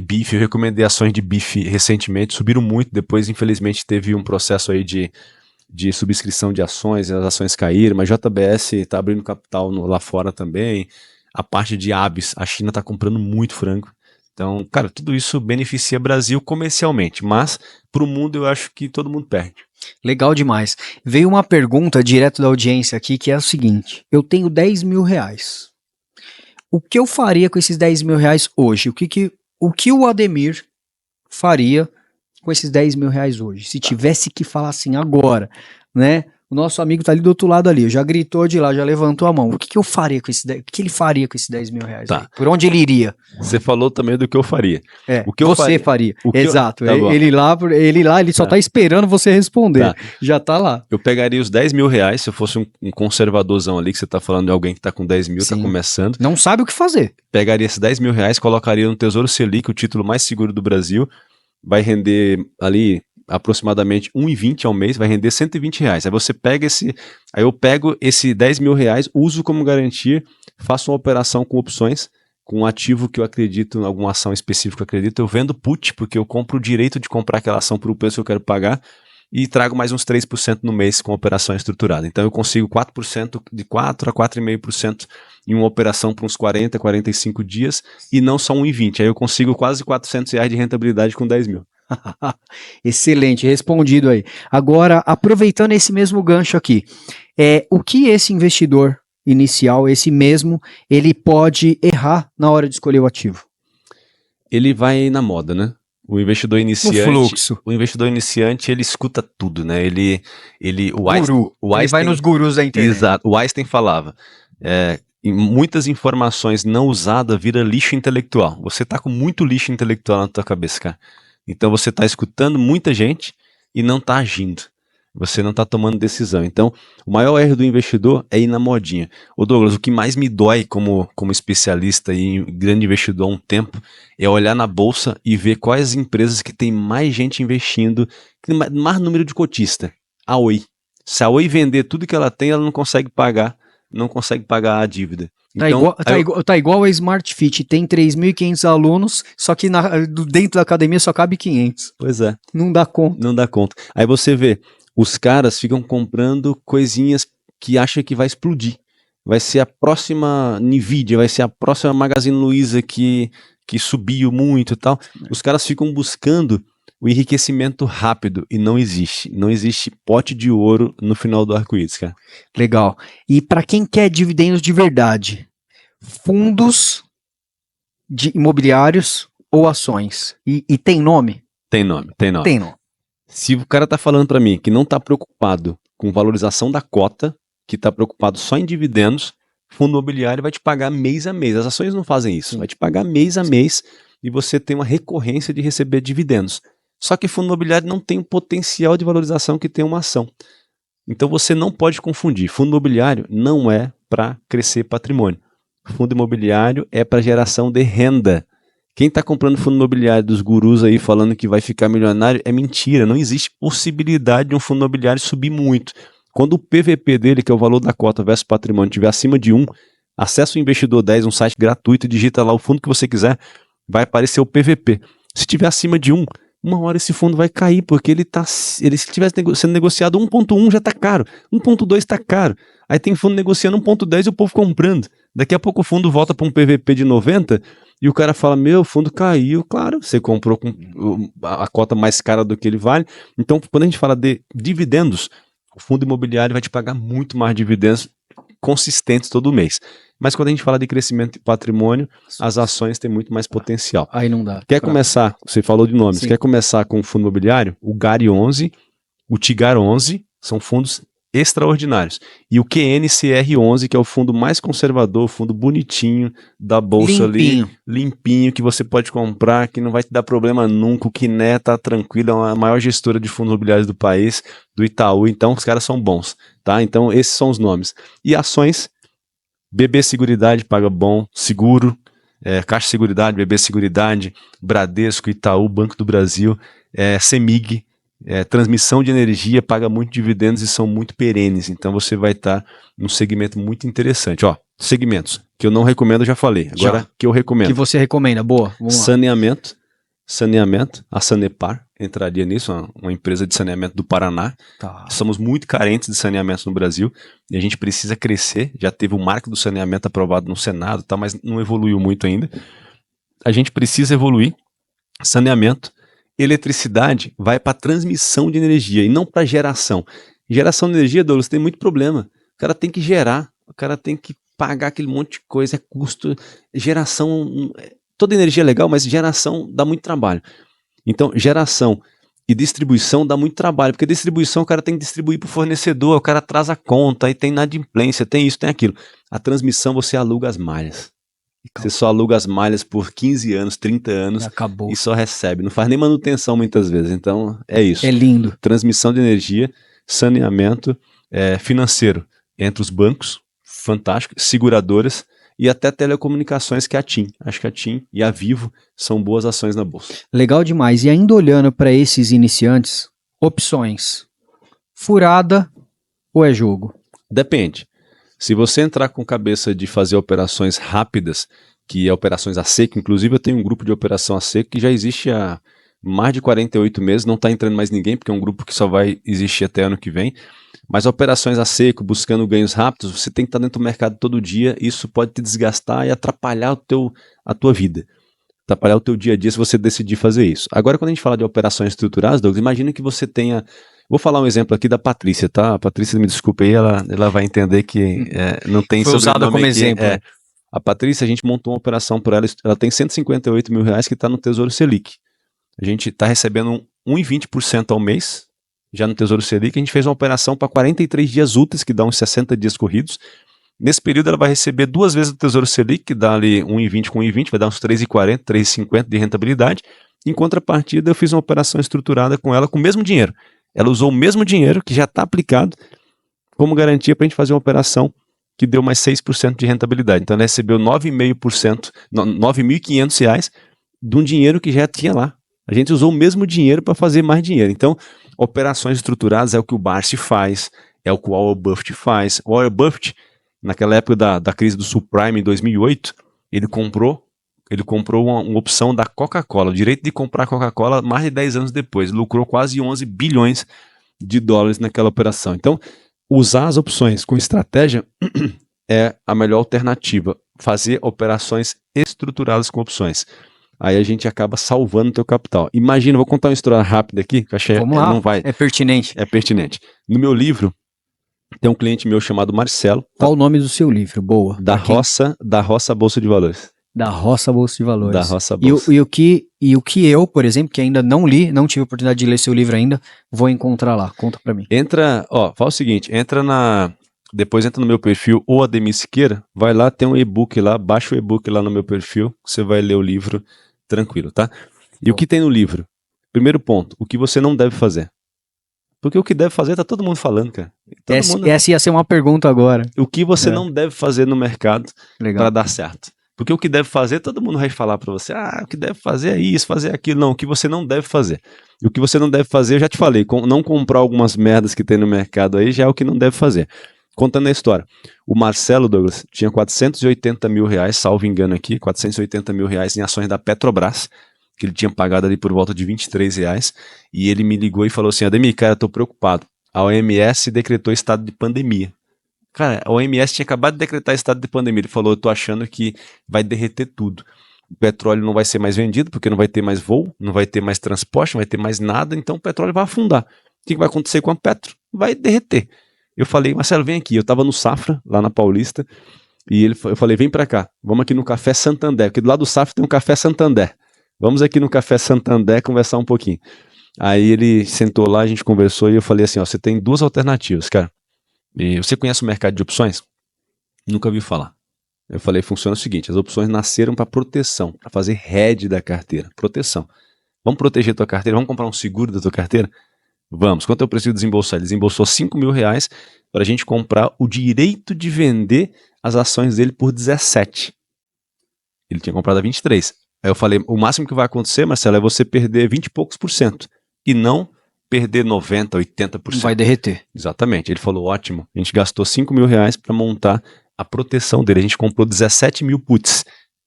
bife, eu recomendei ações de bife recentemente, subiram muito, depois infelizmente teve um processo aí de subscrição de ações, as ações caíram, mas JBS tá abrindo capital lá fora também, a parte de aves, a China tá comprando muito frango. Então, cara, tudo isso beneficia o Brasil comercialmente, mas para o mundo eu acho que todo mundo perde. Legal demais. Veio uma pergunta direto da audiência aqui que é o seguinte: eu tenho 10 mil reais. O que eu faria com esses 10 mil reais hoje? O que o Ademir faria com esses 10 mil reais hoje? Se tivesse que falar assim agora, né? O nosso amigo tá ali do outro lado ali, já gritou de lá, já levantou a mão. O que eu faria com o que ele faria com esses 10 mil reais? Tá. Aí? Por onde ele iria? Você falou também do que eu faria. O que você faria. Exato. Tá ele só tá esperando você responder. Tá. Já tá lá. Eu pegaria os 10 mil reais, se eu fosse um conservadorzão ali, que você tá falando de alguém que tá com 10 mil, Sim. tá começando. Não sabe o que fazer. Pegaria esses 10 mil reais, colocaria no Tesouro Selic, o título mais seguro do Brasil, vai render ali aproximadamente 1,20 ao mês, vai render 120 reais. Aí eu pego esse 10 mil reais, uso como garantia, faço uma operação com opções, com um ativo que eu acredito, em alguma ação específica eu acredito, eu vendo put, porque eu compro o direito de comprar aquela ação por o preço que eu quero pagar, e trago mais uns 3% no mês com operação estruturada. Então eu consigo 4%, de 4% a 4,5% em uma operação por uns 40, 45 dias, e não só 1,20. Aí eu consigo quase 400 reais de rentabilidade com 10 mil. Excelente, respondido aí. Agora, aproveitando esse mesmo gancho aqui, o que esse investidor inicial, esse mesmo, ele pode errar na hora de escolher o ativo? Ele vai na moda, né? O investidor no iniciante, fluxo. ele escuta tudo, né? Guru. Ele vai nos gurus da internet. Exato. O Einstein falava, muitas informações não usadas vira lixo intelectual. Você tá com muito lixo intelectual na tua cabeça, cara. Então você tá escutando muita gente e não tá agindo. Você não está tomando decisão. Então, o maior erro do investidor é ir na modinha. Ô Douglas, o que mais me dói como especialista e grande investidor há um tempo é olhar na bolsa e ver quais empresas que tem mais gente investindo, mais número de cotista. A Oi. Se a Oi vender tudo que ela tem, ela não consegue pagar a dívida. Então, tá igual a Smart Fit, tem 3.500 alunos, só que dentro da academia só cabe 500. Pois é. Não dá conta. Não dá conta. Aí você vê, os caras ficam comprando coisinhas que acham que vai explodir. Vai ser a próxima Nvidia, vai ser a próxima Magazine Luiza que subiu muito e tal. Os caras ficam buscando o enriquecimento rápido e não existe. Não existe pote de ouro no final do arco-íris, cara. Legal. E para quem quer dividendos de verdade, fundos de imobiliários ou ações? E tem nome? Tem nome. Tem nome. Se o cara tá falando para mim que não tá preocupado com valorização da cota, que tá preocupado só em dividendos, fundo imobiliário vai te pagar mês a mês. As ações não fazem isso. Vai te pagar mês a mês e você tem uma recorrência de receber dividendos. Só que fundo imobiliário não tem o potencial de valorização que tem uma ação. Então você não pode confundir. Fundo imobiliário não é para crescer patrimônio. Fundo imobiliário é para geração de renda. Quem está comprando fundo imobiliário dos gurus aí falando que vai ficar milionário é mentira. Não existe possibilidade de um fundo imobiliário subir muito. Quando o PVP dele, que é o valor da cota versus patrimônio, estiver acima de 1, acessa o Investidor 10, um site gratuito, digita lá o fundo que você quiser, vai aparecer o PVP. Se estiver acima de 1, uma hora esse fundo vai cair, porque ele se estiver sendo negociado 1.1 já está caro, 1.2 está caro. Aí tem fundo negociando 1.10 e o povo comprando. Daqui a pouco o fundo volta para um PVP de 90 e o cara fala, meu, o fundo caiu. Claro, você comprou com a cota mais cara do que ele vale. Então, quando a gente fala de dividendos, o fundo imobiliário vai te pagar muito mais dividendos consistentes todo mês. Mas quando a gente fala de crescimento de patrimônio, as ações têm muito mais potencial. Aí não dá. Quer começar, você falou de nomes, Sim. Quer começar com o fundo imobiliário? O GARI 11, o TIGAR 11, são fundos extraordinários. E o QNCR 11, que é o fundo mais conservador, o fundo bonitinho da bolsa ali, limpinho, que você pode comprar, que não vai te dar problema nunca. O Quiné tá tranquilo, é a maior gestora de fundos imobiliários do país, do Itaú, então os caras são bons, tá? Então esses são os nomes. E ações, BB Seguridade paga bom, seguro, Caixa Seguridade, BB Seguridade, Bradesco, Itaú, Banco do Brasil, CEMIG, transmissão de energia, paga muito dividendos e são muito perenes, então você vai estar num segmento muito interessante. Ó, segmentos que eu não recomendo, eu já falei, agora que eu recomendo. Que você recomenda, boa. Saneamento, a Sanepar entraria nisso, uma empresa de saneamento do Paraná. Tá. Somos muito carentes de saneamento no Brasil e a gente precisa crescer. Já teve o marco do saneamento aprovado no Senado, tá, mas não evoluiu muito ainda. A gente precisa evoluir. Saneamento, eletricidade vai para transmissão de energia e não para geração. Geração de energia, Douglas, tem muito problema. O cara tem que gerar, o cara tem que pagar aquele monte de coisa, é custo. Geração, toda energia é legal, mas geração dá muito trabalho. Então, geração e distribuição dá muito trabalho, porque distribuição o cara tem que distribuir para o fornecedor, o cara traz a conta, aí tem inadimplência, tem isso, tem aquilo. A transmissão você aluga as malhas. Você só aluga as malhas por 15 anos, 30 anos Acabou. E só recebe. Não faz nem manutenção muitas vezes. Então, é isso. É lindo. Transmissão de energia, saneamento financeiro entre os bancos, fantástico, seguradoras e até telecomunicações, que é a TIM. Acho que a TIM e a Vivo são boas ações na bolsa. Legal demais. E ainda olhando para esses iniciantes, opções, furada ou é jogo? Depende. Se você entrar com cabeça de fazer operações rápidas, que é operações a seco, inclusive eu tenho um grupo de operação a seco que já existe há mais de 48 meses, não está entrando mais ninguém, porque é um grupo que só vai existir até ano que vem. Mas operações a seco, buscando ganhos rápidos, você tem que estar dentro do mercado todo dia, isso pode te desgastar e atrapalhar a tua vida. Atrapalhar o teu dia a dia se você decidir fazer isso. Agora, quando a gente fala de operações estruturadas, Douglas, imagina que você tenha... Vou falar um exemplo aqui da Patrícia, tá? A Patrícia, me desculpa aí, ela vai entender que não tem... Foi usada como exemplo. A Patrícia, a gente montou uma operação por ela tem R$158 mil que está no Tesouro Selic. A gente está recebendo 1,20% ao mês, já no Tesouro Selic. A gente fez uma operação para 43 dias úteis, que dá uns 60 dias corridos. Nesse período ela vai receber 2 vezes o Tesouro Selic, que dá ali 1,20 com 1,20, vai dar uns 3,40, 3,50 de rentabilidade. Em contrapartida, eu fiz uma operação estruturada com ela com o mesmo dinheiro. Ela usou o mesmo dinheiro que já está aplicado como garantia para a gente fazer uma operação que deu mais 6% de rentabilidade. Então ela recebeu 9,5%, R$ 9.500 de um dinheiro que já tinha lá. A gente usou o mesmo dinheiro para fazer mais dinheiro. Então, operações estruturadas é o que o Barsi faz, é o que o Warren Buffett faz. O Warren Buffett, naquela época da crise do subprime em 2008, ele comprou uma opção da Coca-Cola, o direito de comprar a Coca-Cola mais de 10 anos depois. Lucrou quase 11 bilhões de dólares naquela operação. Então, usar as opções com estratégia é a melhor alternativa. Fazer operações estruturadas com opções. Aí a gente acaba salvando o teu capital. Imagina, vou contar uma história rápida aqui, que eu achei Vamos lá, não vai. é pertinente. É pertinente. No meu livro, tem um cliente meu chamado Marcelo. Qual o nome do seu livro? Boa. Da Roça Bolsa de Valores. Da Roça Bolsa de Valores. Da Roça Bolsa. E o que eu, por exemplo, que ainda não li, não tive a oportunidade de ler seu livro ainda, vou encontrar lá. Conta pra mim. Fala o seguinte, depois entra no meu perfil, ou Ademir Siqueira, vai lá, tem um e-book lá, baixa o e-book lá no meu perfil, você vai ler o livro tranquilo, tá? E o que tem no livro? Primeiro ponto, o que você não deve fazer. Porque o que deve fazer tá todo mundo falando, cara. Essa ia ser uma pergunta agora. O que você não deve fazer no mercado para dar certo. Porque o que deve fazer, todo mundo vai falar para você, o que deve fazer é isso, fazer aquilo. Não, o que você não deve fazer. E o que você não deve fazer, eu já te falei, não comprar algumas merdas que tem no mercado aí, já é o que não deve fazer. Contando a história, o Marcelo, Douglas, tinha 480 mil reais, salvo engano aqui, 480 mil reais em ações da Petrobras, que ele tinha pagado ali por volta de 23 reais, e ele me ligou e falou assim, Ademir, cara, eu tô preocupado, a OMS decretou estado de pandemia. Cara, a OMS tinha acabado de decretar estado de pandemia, ele falou, eu tô achando que vai derreter tudo. O petróleo não vai ser mais vendido, porque não vai ter mais voo, não vai ter mais transporte, não vai ter mais nada, então o petróleo vai afundar. O que vai acontecer com a Petro? Vai derreter. Eu falei, Marcelo, vem aqui. Eu tava no Safra, lá na Paulista, e eu falei, vem pra cá, vamos aqui no Café Santander, porque do lado do Safra tem um Café Santander. Vamos aqui no Café Santander conversar um pouquinho. Aí ele sentou lá, a gente conversou, e eu falei assim, você tem 2 alternativas, cara. E você conhece o mercado de opções? Nunca ouvi falar. Eu falei, funciona o seguinte, as opções nasceram para proteção, para fazer hedge da carteira, proteção. Vamos proteger a tua carteira, vamos comprar um seguro da tua carteira? Vamos. Quanto eu preciso desembolsar? Ele desembolsou 5 mil reais para a gente comprar o direito de vender as ações dele por 17. Ele tinha comprado a 23. Aí eu falei, o máximo que vai acontecer, Marcelo, é você perder 20 e poucos por cento. E não perder 90, 80%. Vai derreter. Exatamente. Ele falou, ótimo. A gente gastou 5 mil reais para montar a proteção dele. A gente comprou 17 mil puts.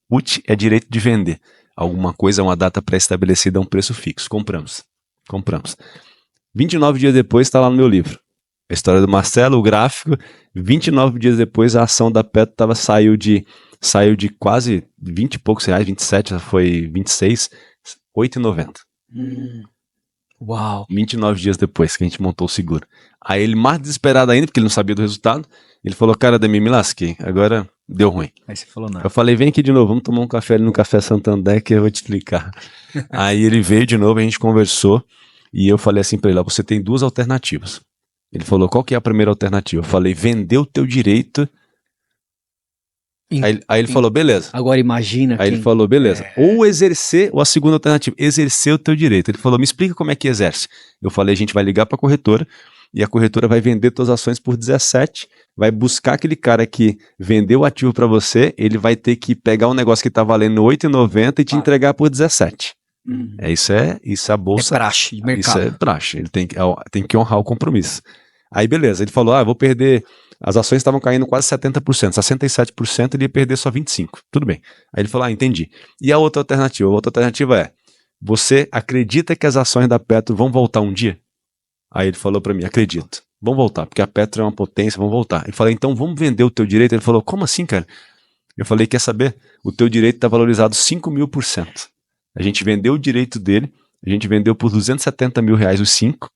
Put é direito de vender. Alguma coisa, uma data pré-estabelecida, um preço fixo. Compramos. 29 dias depois está lá no meu livro. A história do Marcelo, o gráfico. 29 dias depois a ação da Petro saiu de quase 20 e poucos reais, 27, já foi 26, 8,90. Uau. 29 dias depois que a gente montou o seguro. Aí ele, mais desesperado ainda, porque ele não sabia do resultado, ele falou, cara, Ademir, me lasquei, agora deu ruim. Aí você falou não. Eu falei, vem aqui de novo, vamos tomar um café ali no Café Santander que eu vou te explicar. Aí ele veio de novo, a gente conversou, e eu falei assim pra ele, você tem 2 alternativas. Ele falou, qual que é a primeira alternativa? Eu falei, vender o teu direito. Aí ele falou, beleza. Agora imagina. Aí ele falou, beleza. Ou exercer, ou a segunda alternativa, exercer o teu direito. Ele falou, me explica como é que exerce. Eu falei, a gente vai ligar para a corretora e a corretora vai vender tuas ações por 17, vai buscar aquele cara que vendeu o ativo para você, ele vai ter que pegar um negócio que tá valendo 8,90 e te entregar por 17. Isso é a bolsa. É praxe de mercado. Isso é praxe. Ele tem que honrar o compromisso. Aí beleza, ele falou, eu vou perder. As ações estavam caindo quase 70%, 67%, ele ia perder só 25%. Tudo bem. Aí ele falou, entendi. E a outra alternativa? A outra alternativa é, você acredita que as ações da Petro vão voltar um dia? Aí ele falou para mim, acredito. Vão voltar, porque a Petro é uma potência, vão voltar. Eu falei, então vamos vender o teu direito? Ele falou, como assim, cara? Eu falei, quer saber? O teu direito está valorizado 5.000%. A gente vendeu o direito dele, a gente vendeu por 270 mil reais os 5,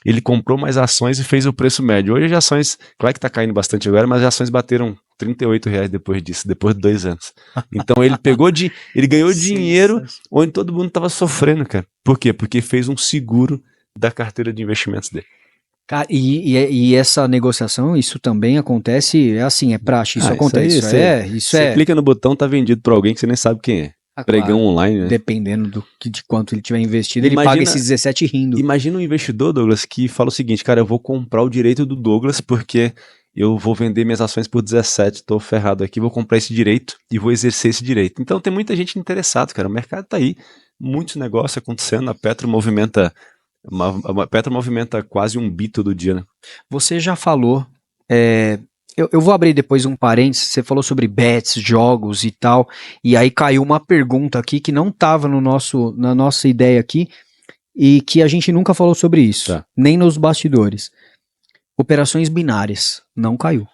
ele comprou mais ações e fez o preço médio. Hoje as ações, claro que está caindo bastante agora, mas as ações bateram R$ 38 depois disso, depois de 2 anos. Então ele ganhou dinheiro onde todo mundo estava sofrendo, cara. Por quê? Porque fez um seguro da carteira de investimentos dele. Cara, e essa negociação, isso também acontece, é assim, é praxe, isso acontece. Você clica no botão, tá vendido para alguém que você nem sabe quem é. Pregão claro, online, né? Dependendo de quanto ele tiver investido, ele paga esses 17 rindo. Imagina um investidor, Douglas, que fala o seguinte, cara, eu vou comprar o direito do Douglas porque eu vou vender minhas ações por 17, tô ferrado aqui, vou comprar esse direito e vou exercer esse direito. Então tem muita gente interessada, cara, o mercado tá aí, muitos negócios acontecendo, a Petro movimenta quase 1 bi todo dia, né? Você já falou, eu vou abrir depois um parênteses, você falou sobre bets, jogos e tal, e aí caiu uma pergunta aqui que não estava na nossa ideia aqui, e que a gente nunca falou sobre isso, nem nos bastidores. Operações binárias, não caiu.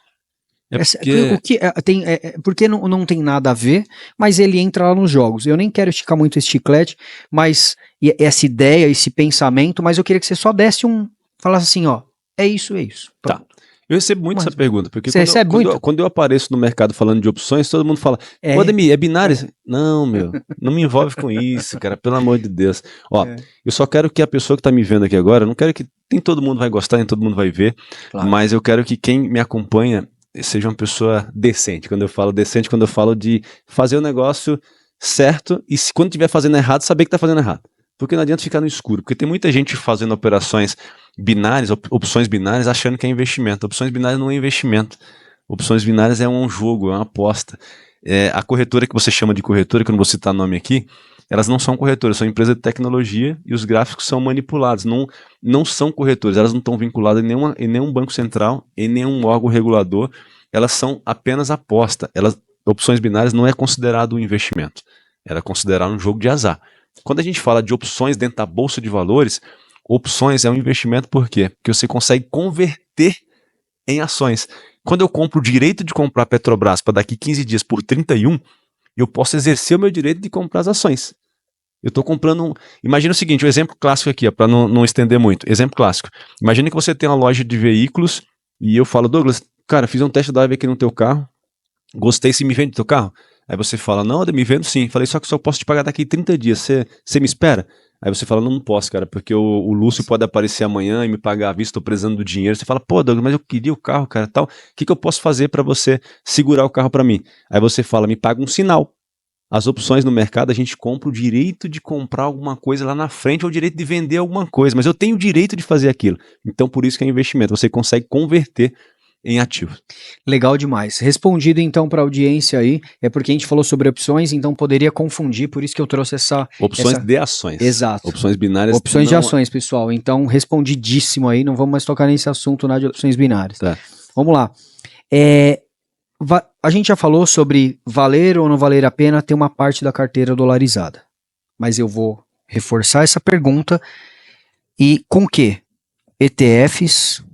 Porque não tem nada a ver, mas ele entra lá nos jogos. Eu nem quero esticar muito esse chiclete, mas essa ideia, esse pensamento, mas eu queria que você só desse falasse assim, ó, é isso. Tá. Eu recebo muito essa pergunta, porque quando eu apareço no mercado falando de opções, todo mundo fala, pô, Ademir, é binário? Não, meu, não me envolve com isso, cara, pelo amor de Deus. Ó, eu só quero que a pessoa que tá me vendo aqui agora, não quero que, nem todo mundo vai gostar, nem todo mundo vai ver, mas eu quero que quem me acompanha seja uma pessoa decente. Quando eu falo decente, quando eu falo de fazer o negócio certo e quando estiver fazendo errado, saber que tá fazendo errado. Porque não adianta ficar no escuro, porque tem muita gente fazendo operações binárias, opções binárias, achando que é investimento. Opções binárias não é investimento. Opções binárias é um jogo, é uma aposta. A corretora que você chama de corretora, que eu não vou citar nome aqui, elas não são corretoras, são empresas de tecnologia e os gráficos são manipulados. Não são corretoras, elas não estão vinculadas em nenhum banco central, em nenhum órgão regulador. Elas são apenas aposta. Opções binárias não é considerado um investimento. Ela é considerado um jogo de azar. Quando a gente fala de opções dentro da bolsa de valores, opções é um investimento por quê? Porque você consegue converter em ações. Quando eu compro o direito de comprar a Petrobras para daqui 15 dias por 31, eu posso exercer o meu direito de comprar as ações. Eu estou comprando Imagina o seguinte, um exemplo clássico aqui, para não estender muito. Exemplo clássico. Imagina que você tem uma loja de veículos e eu falo, Douglas, cara, fiz um test drive aqui no teu carro, gostei, se me vende teu carro? Aí você fala, não, me vendo sim. Falei, só que só posso te pagar daqui 30 dias, você me espera? Aí você fala, não posso, cara, porque o Lúcio pode aparecer amanhã e me pagar à vista, tô precisando do dinheiro. Você fala, pô, Douglas, mas eu queria o carro, cara, tal. O que eu posso fazer para você segurar o carro para mim? Aí você fala, me paga um sinal. As opções no mercado, a gente compra o direito de comprar alguma coisa lá na frente ou o direito de vender alguma coisa, mas eu tenho o direito de fazer aquilo. Então, por isso que é investimento, você consegue converter em ativos. Legal demais. Respondido então para a audiência aí, é porque a gente falou sobre opções, então poderia confundir, por isso que eu trouxe opções de ações. Exato. Opções binárias. Opções de ações, pessoal. Então, respondidíssimo aí, não vamos mais tocar nesse assunto de opções binárias. Tá. Vamos lá. A gente já falou sobre valer ou não valer a pena ter uma parte da carteira dolarizada. Mas eu vou reforçar essa pergunta. E com o quê? ETFs,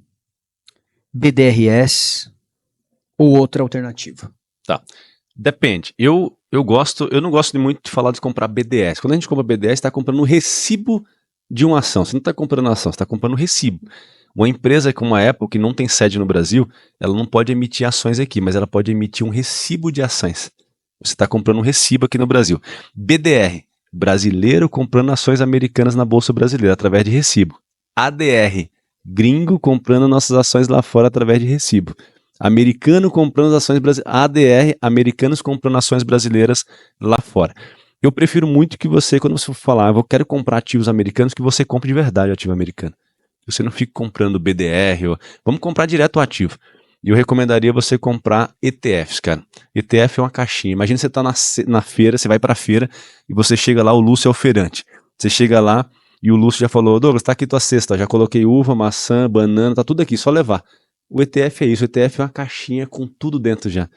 BDRs ou outra alternativa? Tá. Depende. Eu não gosto muito de falar de comprar BDS. Quando a gente compra BDS, está comprando um recibo de uma ação. Você não está comprando a ação, você está comprando um recibo. Uma empresa como a Apple, que não tem sede no Brasil, ela não pode emitir ações aqui, mas ela pode emitir um recibo de ações. Você está comprando um recibo aqui no Brasil. BDR, brasileiro comprando ações americanas na Bolsa Brasileira, através de recibo. ADR, gringo comprando nossas ações lá fora através de recibo. Americano comprando as ações brasileiras. ADR, americanos comprando ações brasileiras lá fora. Eu prefiro muito que você, quando você for falar, eu quero comprar ativos americanos, que você compre de verdade ativo americano. Você não fica comprando BDR, vamos comprar direto o ativo. E eu recomendaria você comprar ETFs, cara. ETF é uma caixinha. Imagina você tá na feira, você vai pra feira e você chega lá, o Lúcio é o feirante. Você chega lá e o Lúcio já falou, Douglas, tá aqui tua cesta, já coloquei uva, maçã, banana, tá tudo aqui, só levar. O ETF é isso, o ETF é uma caixinha com tudo dentro já.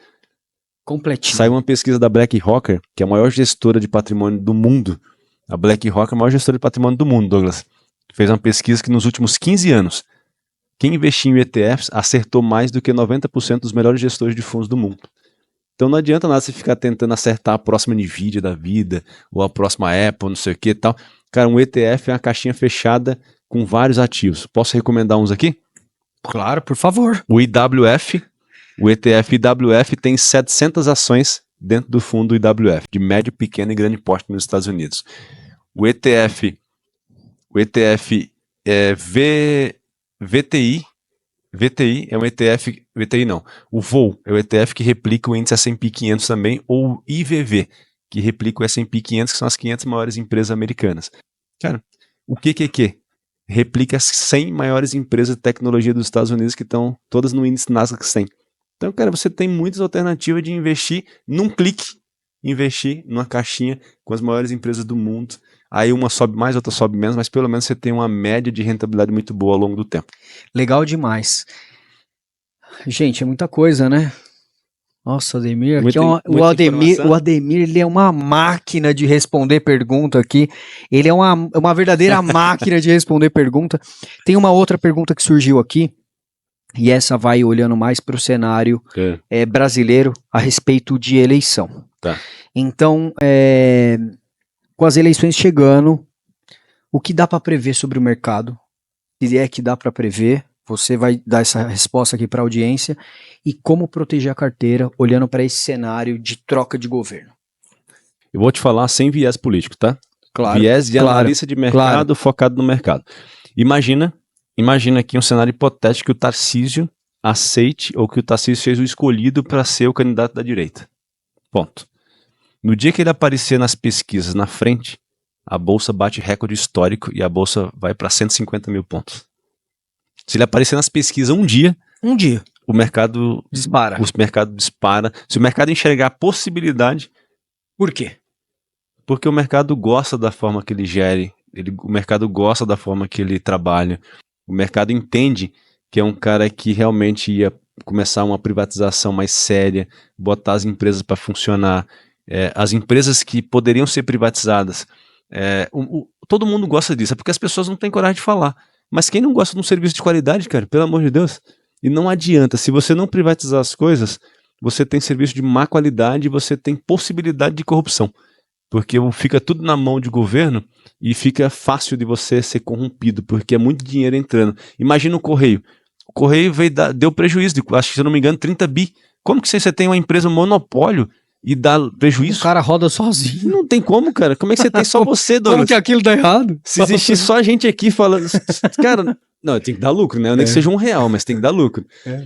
Completinho. Saiu uma pesquisa da BlackRock, que é a maior gestora de patrimônio do mundo. A BlackRock é a maior gestora de patrimônio do mundo, Douglas. Fez uma pesquisa que nos últimos 15 anos, quem investiu em ETFs acertou mais do que 90% dos melhores gestores de fundos do mundo. Então não adianta nada você ficar tentando acertar a próxima Nvidia da vida, ou a próxima Apple, não sei o que e tal. Cara, um ETF é uma caixinha fechada com vários ativos. Posso recomendar uns aqui? Claro, por favor. O IWF, O ETF IWF tem 700 ações dentro do fundo IWF, de médio, pequeno e grande porte nos Estados Unidos. O ETF VTI é um ETF, VTI não, o VOO é o ETF que replica o índice S&P 500 também, ou IVV, que replica o S&P 500, que são as 500 maiores empresas americanas. Cara, o QQQ replica as 100 maiores empresas de tecnologia dos Estados Unidos, que estão todas no índice Nasdaq 100. Então, cara, você tem muitas alternativas de investir num clique, investir numa caixinha com as maiores empresas do mundo. Aí uma sobe mais, outra sobe menos, mas pelo menos você tem uma média de rentabilidade muito boa ao longo do tempo. Legal demais. Gente, é muita coisa, né? Nossa, Ademir, aqui o Ademir, ele é uma máquina de responder pergunta aqui. Ele é uma verdadeira máquina de responder pergunta. Tem uma outra pergunta que surgiu aqui, e essa vai olhando mais para o cenário brasileiro a respeito de eleição. Tá. Então, com as eleições chegando, o que dá para prever sobre o mercado? Se é que dá para prever, você vai dar essa resposta aqui para a audiência, e como proteger a carteira olhando para esse cenário de troca de governo. Eu vou te falar sem viés político, tá? Claro. Viés de analista de mercado focado no mercado. Imagina aqui um cenário hipotético que o Tarcísio aceite ou que o Tarcísio seja o escolhido para ser o candidato da direita. Ponto. No dia que ele aparecer nas pesquisas na frente, a bolsa bate recorde histórico e a bolsa vai para 150 mil pontos. Se ele aparecer nas pesquisas um dia, o mercado dispara. Se o mercado enxergar a possibilidade... Por quê? Porque o mercado gosta da forma que ele gere, o mercado gosta da forma que ele trabalha, o mercado entende que é um cara que realmente ia começar uma privatização mais séria, botar as empresas para funcionar, as empresas que poderiam ser privatizadas. Todo mundo gosta disso, é porque as pessoas não têm coragem de falar. Mas quem não gosta de um serviço de qualidade, cara, pelo amor de Deus? E não adianta, se você não privatizar as coisas, você tem serviço de má qualidade e você tem possibilidade de corrupção. Porque fica tudo na mão de governo e fica fácil de você ser corrompido, porque é muito dinheiro entrando. Imagina o Correio. O Correio deu prejuízo, acho que, se eu não me engano, 30 bi. Como que você tem uma empresa monopólio e dá prejuízo? O cara roda sozinho. Não tem como, cara. Como é que você tem só você, Douglas? Como que aquilo dá errado? Se existir só a gente aqui falando... Cara, não, tem que dar lucro, né? Nem que seja R$1, mas tem que dar lucro.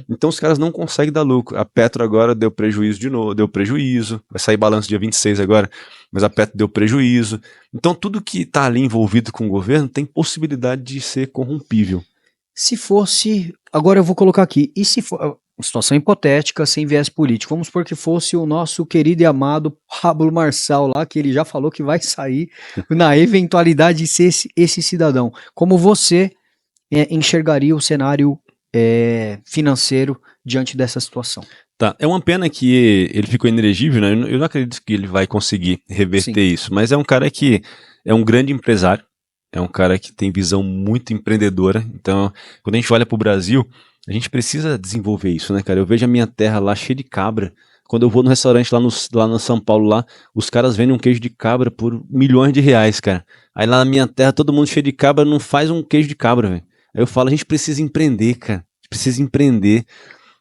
Então os caras não conseguem dar lucro. A Petro agora deu prejuízo de novo, vai sair balanço dia 26 agora, mas a Petro deu prejuízo. Então tudo que tá ali envolvido com o governo tem possibilidade de ser corrompível. Se fosse... Agora eu vou colocar aqui. E se for... Situação hipotética, sem viés político. Vamos supor que fosse o nosso querido e amado Pablo Marçal lá, que ele já falou que vai sair na eventualidade de ser esse cidadão. Como você enxergaria o cenário financeiro diante dessa situação? Tá, é uma pena que ele ficou inelegível, né? Eu não acredito que ele vai conseguir reverter isso, mas é um cara que é um grande empresário, é um cara que tem visão muito empreendedora. Então, quando a gente olha para o Brasil, a gente precisa desenvolver isso, né, cara? Eu vejo a minha terra lá cheia de cabra. Quando eu vou no restaurante lá no São Paulo, lá, os caras vendem um queijo de cabra por milhões de reais, cara. Aí lá na minha terra, todo mundo cheio de cabra não faz um queijo de cabra, velho. Aí eu falo, a gente precisa empreender, cara. A gente precisa empreender.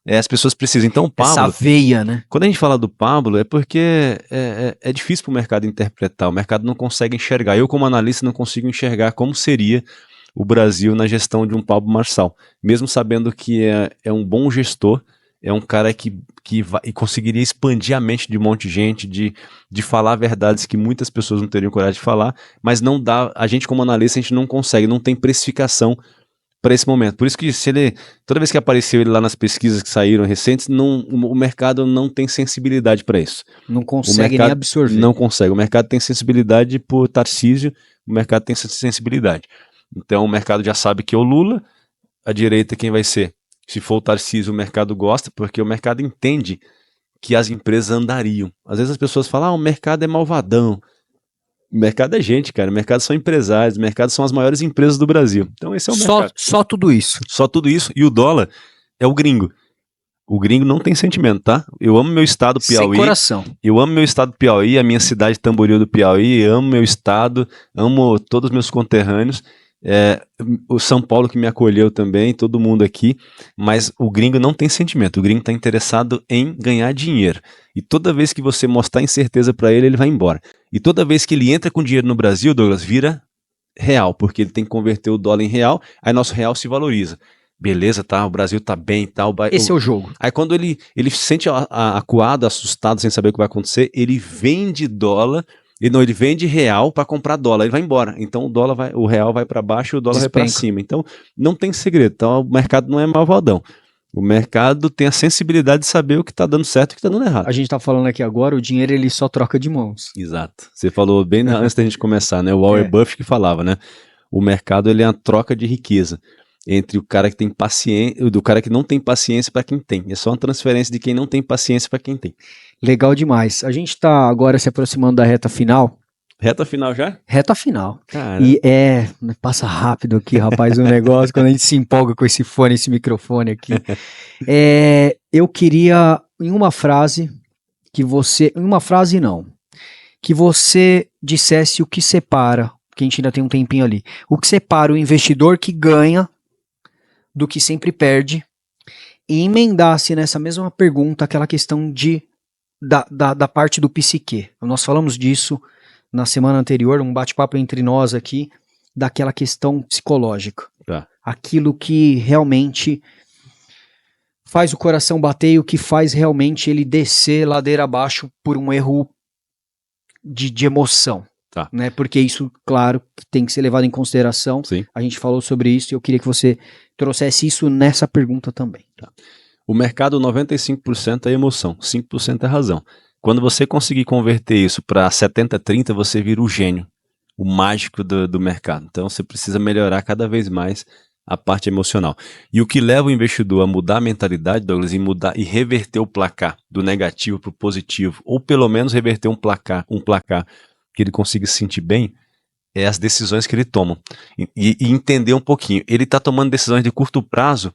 As pessoas precisam. Então o Pablo... Essa veia, né? Quando a gente fala do Pablo, é porque é difícil para o mercado interpretar. O mercado não consegue enxergar. Eu, como analista, não consigo enxergar como seria o Brasil na gestão de um Pablo Marçal. Mesmo sabendo que é um bom gestor, é um cara que conseguiria expandir a mente de um monte de gente, de falar verdades que muitas pessoas não teriam coragem de falar, mas não dá, a gente como analista, a gente não consegue, não tem precificação para esse momento. Por isso que toda vez que apareceu ele lá nas pesquisas que saíram recentes, o mercado não tem sensibilidade para isso. Não consegue nem absorver. Não consegue. O mercado tem sensibilidade por Tarcísio, o mercado tem sensibilidade. Então o mercado já sabe que é o Lula, a direita quem vai ser? Se for o Tarcísio, o mercado gosta, porque o mercado entende que as empresas andariam. Às vezes as pessoas falam, o mercado é malvadão. O mercado é gente, cara. O mercado são empresários, o mercado são as maiores empresas do Brasil. Então esse é o mercado. Só tudo isso. Só tudo isso. E o dólar é o gringo. O gringo não tem sentimento, tá? Eu amo meu estado Piauí. Sem coração. Eu amo meu estado Piauí, a minha cidade Tamboril do Piauí. Eu amo meu estado, amo todos os meus conterrâneos. o São Paulo que me acolheu também, todo mundo aqui, mas o gringo não tem sentimento, o gringo está interessado em ganhar dinheiro. E toda vez que você mostrar incerteza para ele, ele vai embora. E toda vez que ele entra com dinheiro no Brasil, Douglas, vira real, porque ele tem que converter o dólar em real, aí nosso real se valoriza. Beleza, tá, o Brasil tá bem e tal. Esse é o jogo. Aí quando ele se sente acuado, assustado, sem saber o que vai acontecer, ele vende dólar, ele vende real para comprar dólar, ele vai embora. Então o real vai para baixo e o dólar vai para cima. Então não tem segredo. Então o mercado não é malvadão. O mercado tem a sensibilidade de saber o que está dando certo e o que está dando errado. A gente está falando aqui agora, o dinheiro ele só troca de mãos. Exato. Você falou bem antes da gente começar, né? O Warren Buffett que falava, né? O mercado ele é uma troca de riqueza entre o cara que tem paciência, do cara que não tem paciência para quem tem. É só uma transferência de quem não tem paciência para quem tem. Legal demais. A gente está agora se aproximando da reta final. Reta final já? Reta final. Cara. E passa rápido aqui, rapaz, o negócio, quando a gente se empolga com esse fone, esse microfone aqui. Eu queria, em uma frase que você dissesse o que separa, que a gente ainda tem um tempinho ali, o que separa o investidor que ganha do que sempre perde, e emendasse nessa mesma pergunta aquela questão da parte do psique. Nós falamos disso na semana anterior, um bate-papo entre nós aqui, daquela questão psicológica. Tá. Aquilo que realmente faz o coração bater e o que faz realmente ele descer ladeira abaixo por um erro de emoção. Tá. Né? Porque isso, claro, tem que ser levado em consideração. Sim. A gente falou sobre isso e eu queria que você trouxesse isso nessa pergunta também. Tá. O mercado 95% é emoção, 5% é razão. Quando você conseguir converter isso para 70-30, você vira o gênio, o mágico do mercado. Então você precisa melhorar cada vez mais a parte emocional. E o que leva o investidor a mudar a mentalidade, Douglas, e reverter o placar do negativo para o positivo, ou pelo menos reverter um placar que ele consiga se sentir bem, é as decisões que ele toma. E entender um pouquinho. Ele está tomando decisões de curto prazo,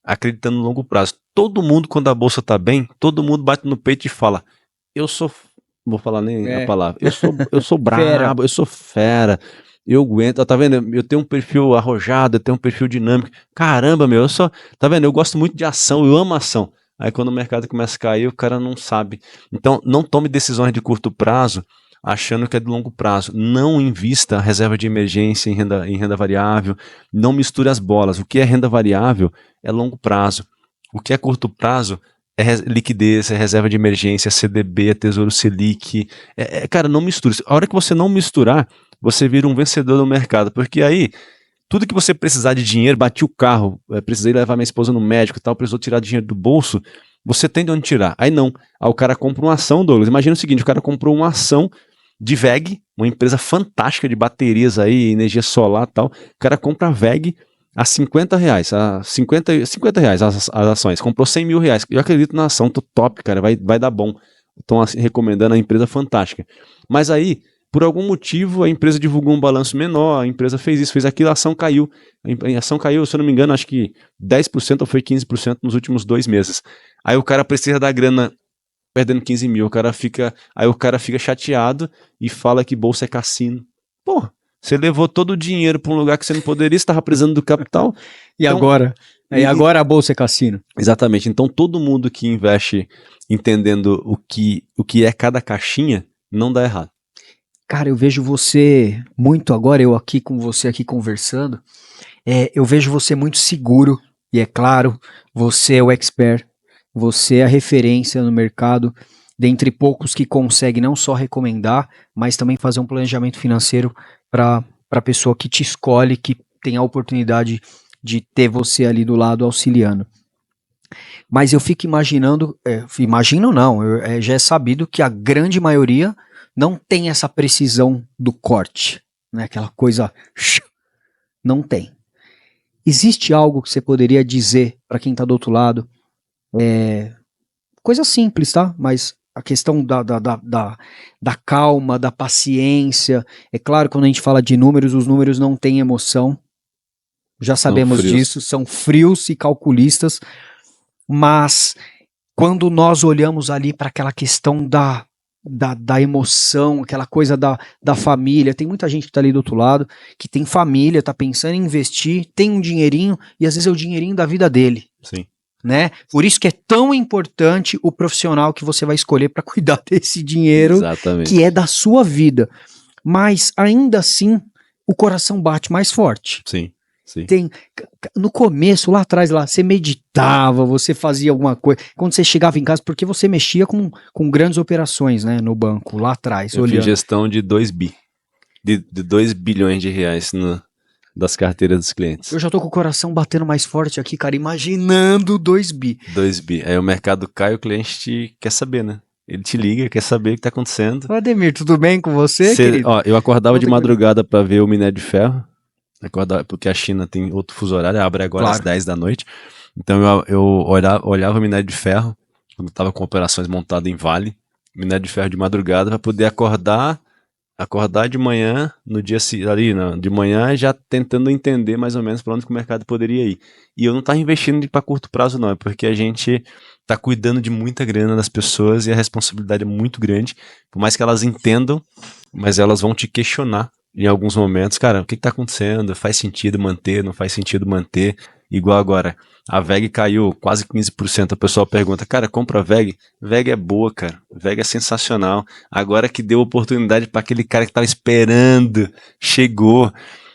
acreditando no longo prazo. Todo mundo, quando a bolsa está bem, todo mundo bate no peito e fala, eu sou, vou falar nem a palavra, eu sou brabo, eu sou fera, eu aguento, tá vendo, eu tenho um perfil arrojado, eu tenho um perfil dinâmico, caramba, meu, tá vendo, eu gosto muito de ação, eu amo ação. Aí quando o mercado começa a cair, o cara não sabe. Então, não tome decisões de curto prazo, achando que é de longo prazo. Não invista reserva de emergência em renda variável, não misture as bolas. O que é renda variável é longo prazo. O que é curto prazo é liquidez, é reserva de emergência, é CDB, é Tesouro Selic. Cara, não misture. A hora que você não misturar, você vira um vencedor no mercado, porque aí tudo que você precisar de dinheiro, bati o carro, precisei levar minha esposa no médico e tal, precisou tirar dinheiro do bolso, você tem de onde tirar. Aí não. Aí o cara compra uma ação, Douglas. Imagina o seguinte, o cara comprou uma ação de VEG, uma empresa fantástica de baterias aí, energia solar e tal. O cara compra a VEG a R$50, a 50 reais as ações. Comprou R$100 mil. Eu acredito na ação, tô top, cara, vai dar bom. Estão assim, recomendando a empresa fantástica. Mas aí, por algum motivo, a empresa divulgou um balanço menor, a empresa fez isso, fez aquilo, a ação caiu. A ação caiu, se eu não me engano, acho que 10% ou foi 15% nos últimos 2 meses. Aí o cara precisa da grana perdendo 15 mil, aí o cara fica chateado e fala que bolsa é cassino. Pô, você levou todo o dinheiro para um lugar que você não poderia, você estava precisando do capital. E então, agora? Agora a bolsa é cassino. Exatamente. Então todo mundo que investe entendendo o que é cada caixinha, não dá errado. Cara, eu vejo você muito agora, eu aqui com você aqui conversando, eu vejo você muito seguro, e é claro, você é o expert, você é a referência no mercado, dentre poucos que consegue não só recomendar, mas também fazer um planejamento financeiro para a pessoa que te escolhe, que tem a oportunidade de ter você ali do lado auxiliando. Mas eu fico imaginando, já é sabido que a grande maioria não tem essa precisão do corte, né? Aquela coisa, não tem. Existe algo que você poderia dizer para quem está do outro lado? Coisa simples, tá? Mas a questão da calma, da paciência. É claro, quando a gente fala de números, os números não têm emoção. Já sabemos disso, são frios e calculistas. Mas quando nós olhamos ali para aquela questão da emoção, aquela coisa da família. Tem muita gente que tá ali do outro lado, que tem família, tá pensando em investir, tem um dinheirinho, e às vezes é o dinheirinho da vida dele. Sim. Né? Por isso que é tão importante o profissional que você vai escolher para cuidar desse dinheiro. Exatamente. Que é da sua vida. Mas ainda assim, o coração bate mais forte. Sim. Sim. No começo, lá atrás, você meditava, você fazia alguma coisa. Quando você chegava em casa, porque você mexia com grandes operações, né, no banco, lá atrás. Eu fiz gestão de 2 bi. De 2 bilhões de reais das carteiras dos clientes. Eu já tô com o coração batendo mais forte aqui, cara, imaginando 2 bi. 2 bi. Aí o mercado cai, o cliente quer saber, né? Ele te liga, quer saber o que tá acontecendo. Ademir, tudo bem com você, querido? Ó, eu acordava de madrugada para ver o minério de ferro. Porque a China tem outro fuso horário, abre agora às 10 da noite. Então eu olhava o minério de ferro, quando estava com operações montadas em Vale, minério de ferro de madrugada, para poder acordar de manhã, no dia ali, de manhã, já tentando entender mais ou menos para onde que o mercado poderia ir. E eu não estava investindo para curto prazo, não, é porque a gente está cuidando de muita grana das pessoas e a responsabilidade é muito grande, por mais que elas entendam, mas elas vão te questionar em alguns momentos, cara, o que tá acontecendo? Faz sentido manter? Não faz sentido manter? Igual agora, a VEG caiu quase 15%, a pessoa pergunta, cara, compra a VEG? VEG é boa, cara, VEG é sensacional, agora que deu oportunidade para aquele cara que tava esperando, chegou,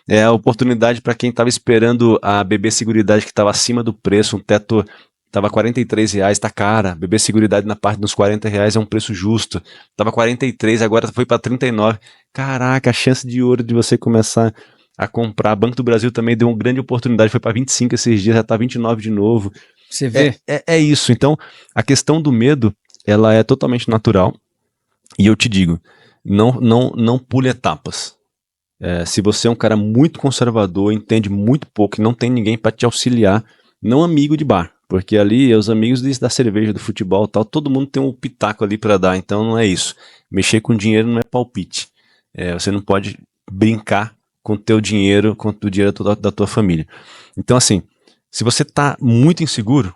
é a oportunidade para quem tava esperando a BB Seguridade que tava acima do preço, um teto tava R$43, tá cara, BB Seguridade na parte dos R$40 é um preço justo, tava 43, agora foi para 39, caraca, a chance de ouro de você começar a comprar, Banco do Brasil também deu uma grande oportunidade, foi para 25 esses dias, já tá 29 de novo. Você vê? É isso, então a questão do medo, ela é totalmente natural, e eu te digo, não pule etapas. Se você é um cara muito conservador, entende muito pouco e não tem ninguém para te auxiliar, não amigo de bar, porque ali os amigos da cerveja, do futebol e tal, todo mundo tem um pitaco ali para dar, então não é isso. Mexer com dinheiro não é palpite. Você não pode brincar com o teu dinheiro, com o dinheiro da tua família. Então assim, se você está muito inseguro,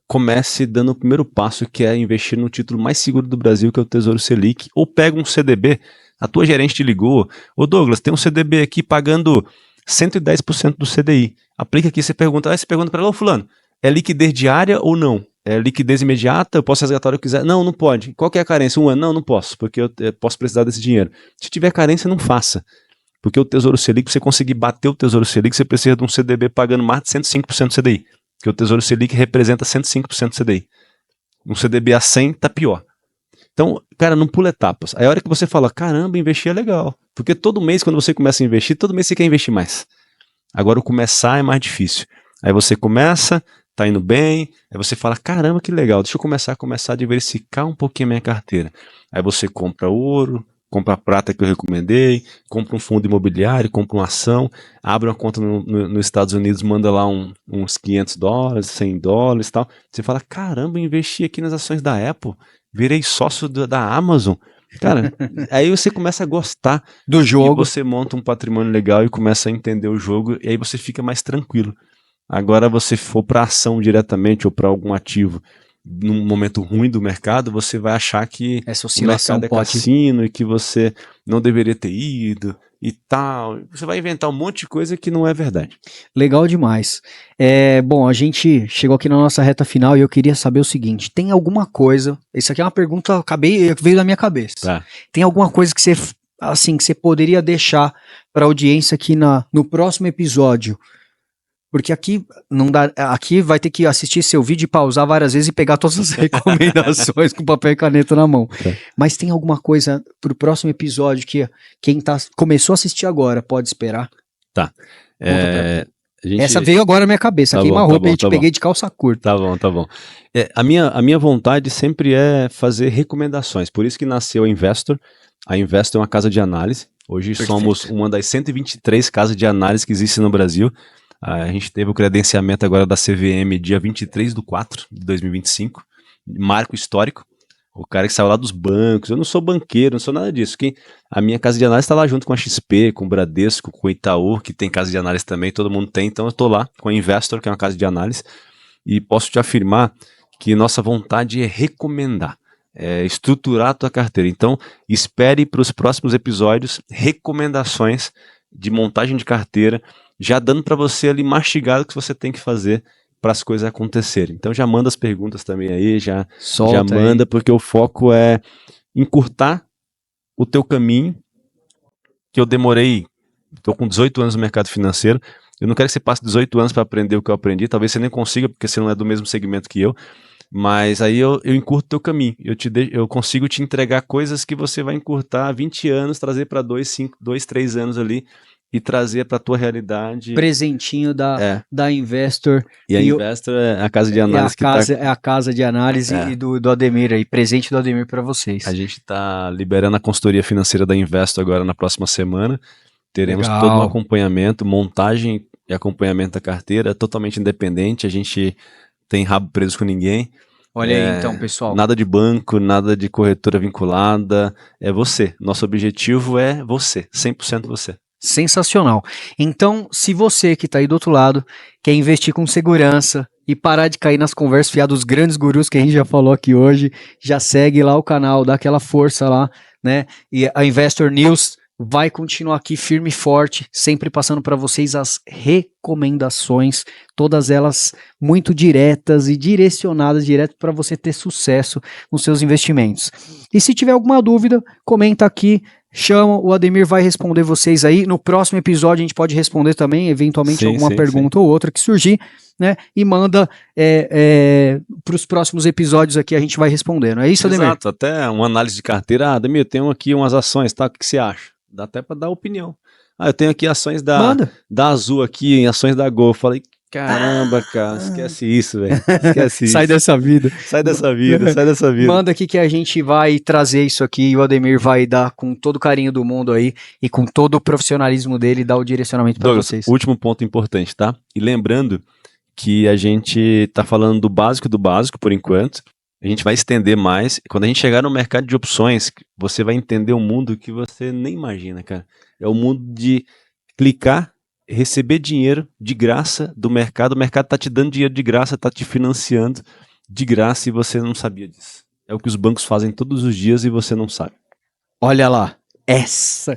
comece dando o primeiro passo, que é investir no título mais seguro do Brasil, que é o Tesouro Selic, ou pega um CDB, a tua gerente te ligou, ô Douglas, tem um CDB aqui pagando 110% do CDI, aplica aqui, você pergunta para ela, ô fulano, é liquidez diária ou não? É liquidez imediata? Eu posso resgatar o que eu quiser? Não pode. Qual que é a carência? 1 ano? Não posso, porque eu posso precisar desse dinheiro. Se tiver carência, não faça. Porque o Tesouro Selic, pra você conseguir bater o Tesouro Selic, você precisa de um CDB pagando mais de 105% do CDI. Porque o Tesouro Selic representa 105% do CDI. Um CDB a 100 tá pior. Então, cara, não pula etapas. Aí a hora que você fala, caramba, investir é legal. Porque todo mês, quando você começa a investir, todo mês você quer investir mais. Agora o começar é mais difícil. Aí você começa, tá indo bem, aí você fala, caramba, que legal, deixa eu começar a diversificar um pouquinho a minha carteira. Aí você compra ouro, compra a prata que eu recomendei, compra um fundo imobiliário, compra uma ação, abre uma conta nos Estados Unidos, manda lá uns $500, $100 e tal. Você fala, caramba, investi aqui nas ações da Apple, virei sócio da Amazon. Cara, aí você começa a gostar do jogo. E você monta um patrimônio legal e começa a entender o jogo, e aí você fica mais tranquilo. Agora, você for para ação diretamente ou para algum ativo num momento ruim do mercado, você vai achar que essa oscilação o mercado é cassino e que você não deveria ter ido e tal. Você vai inventar um monte de coisa que não é verdade. Legal demais. Bom, a gente chegou aqui na nossa reta final e eu queria saber o seguinte, tem alguma coisa, isso aqui é uma pergunta que veio da minha cabeça, tá. Tem alguma coisa que você poderia deixar para a audiência aqui no próximo episódio? Porque aqui não dá, aqui vai ter que assistir seu vídeo e pausar várias vezes e pegar todas as recomendações com papel e caneta na mão. Mas tem alguma coisa pro próximo episódio que quem começou a assistir agora pode esperar? Tá. Essa veio agora na minha cabeça, tá queima-roupa, a gente peguei de calça curta. Tá bom. A minha vontade sempre é fazer recomendações, por isso que nasceu a Investor. A Investor é uma casa de análise. Hoje somos uma das 123 casas de análise que existem no Brasil. A gente teve o credenciamento agora da CVM dia 23/4/2025, marco histórico. O cara que saiu lá dos bancos, eu não sou banqueiro, não sou nada disso. A minha casa de análise está lá junto com a XP, com o Bradesco, com o Itaú, que tem casa de análise também, todo mundo tem. Então eu estou lá com a Investor, que é uma casa de análise, e posso te afirmar que nossa vontade é recomendar. estruturar a tua carteira. Então, espere para os próximos episódios recomendações de montagem de carteira, já dando para você ali mastigado o que você tem que fazer para as coisas acontecerem. Então já manda as perguntas também aí, já manda, porque o foco é encurtar o teu caminho, que eu demorei, estou com 18 anos no mercado financeiro, eu não quero que você passe 18 anos para aprender o que eu aprendi, talvez você nem consiga, porque você não é do mesmo segmento que eu, mas aí eu encurto o teu caminho, eu consigo te entregar coisas que você vai encurtar 20 anos, trazer para 2, 3 anos ali, e trazer para a tua realidade. Presentinho da Investor. E a Investor é a casa de análise. É a casa de análise e do Ademir aí, presente do Ademir para vocês. A gente está liberando a consultoria financeira da Investor agora na próxima semana. Teremos todo um acompanhamento, montagem e acompanhamento da carteira, totalmente independente, a gente tem rabo preso com ninguém. Olha aí, então, pessoal. Nada de banco, nada de corretora vinculada, é você. Nosso objetivo é você, 100% você. Sensacional. Então, se você que está aí do outro lado quer investir com segurança e parar de cair nas conversas fiadas dos grandes gurus que a gente já falou aqui hoje, já segue lá o canal, dá aquela força lá, né? E a Investor News vai continuar aqui firme e forte, sempre passando para vocês as recomendações, todas elas muito diretas e direcionadas direto para você ter sucesso nos seus investimentos. E se tiver alguma dúvida, comenta aqui, chama, o Ademir vai responder vocês aí. No próximo episódio a gente pode responder também, eventualmente, alguma pergunta ou outra que surgir, né? E manda para os próximos episódios aqui, a gente vai respondendo. É isso, Ademir? Exato, até uma análise de carteira. Ademir, eu tenho aqui umas ações, tá? O que você acha? Dá até para dar opinião. Eu tenho aqui ações da Azul aqui, em ações da Gol. Falei, caramba, cara, esquece isso, velho. Esquece isso. Sai dessa vida. Sai dessa vida, sai dessa vida. Manda aqui que a gente vai trazer isso aqui e o Ademir vai dar com todo o carinho do mundo aí e com todo o profissionalismo dele dar o direcionamento para vocês. Último ponto importante, tá? E lembrando que a gente tá falando do básico por enquanto. A gente vai estender mais. Quando a gente chegar no mercado de opções, você vai entender um mundo que você nem imagina, cara. É o mundo de clicar, receber dinheiro de graça do mercado. O mercado tá te dando dinheiro de graça, tá te financiando de graça e você não sabia disso. É o que os bancos fazem todos os dias e você não sabe. Olha lá. Essa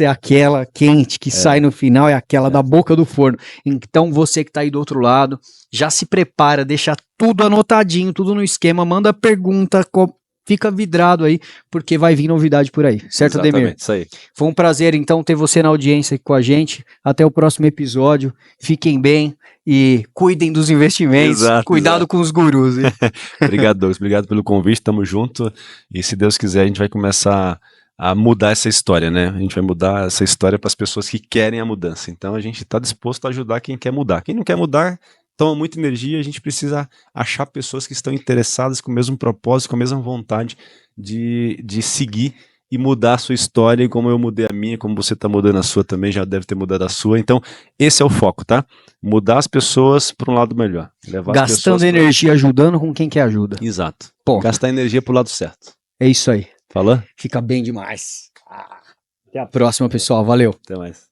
é aquela quente que sai no final, é aquela da boca do forno. Então você que tá aí do outro lado, já se prepara, deixa tudo anotadinho, tudo no esquema, manda pergunta, fica vidrado aí, porque vai vir novidade por aí. Certo, Exatamente, Ademir? Isso aí. Foi um prazer, então, ter você na audiência aqui com a gente. Até o próximo episódio. Fiquem bem e cuidem dos investimentos. Cuidado com os gurus. Obrigado, Douglas. Obrigado pelo convite. Tamo junto. E se Deus quiser, a gente vai começar a mudar essa história, né? A gente vai mudar essa história para as pessoas que querem a mudança. Então a gente está disposto a ajudar quem quer mudar. Quem não quer mudar, toma muita energia. A gente precisa achar pessoas que estão interessadas com o mesmo propósito, com a mesma vontade de seguir e mudar a sua história, e como eu mudei a minha, como você está mudando a sua também, já deve ter mudado a sua. Então esse é o foco, tá? Mudar as pessoas para um lado melhor. Gastando energia ajudando com quem quer ajuda. Exato. Gastar energia para o lado certo. É isso aí. Falou? Fica bem demais. Até a próxima, pessoal. Valeu. Até mais.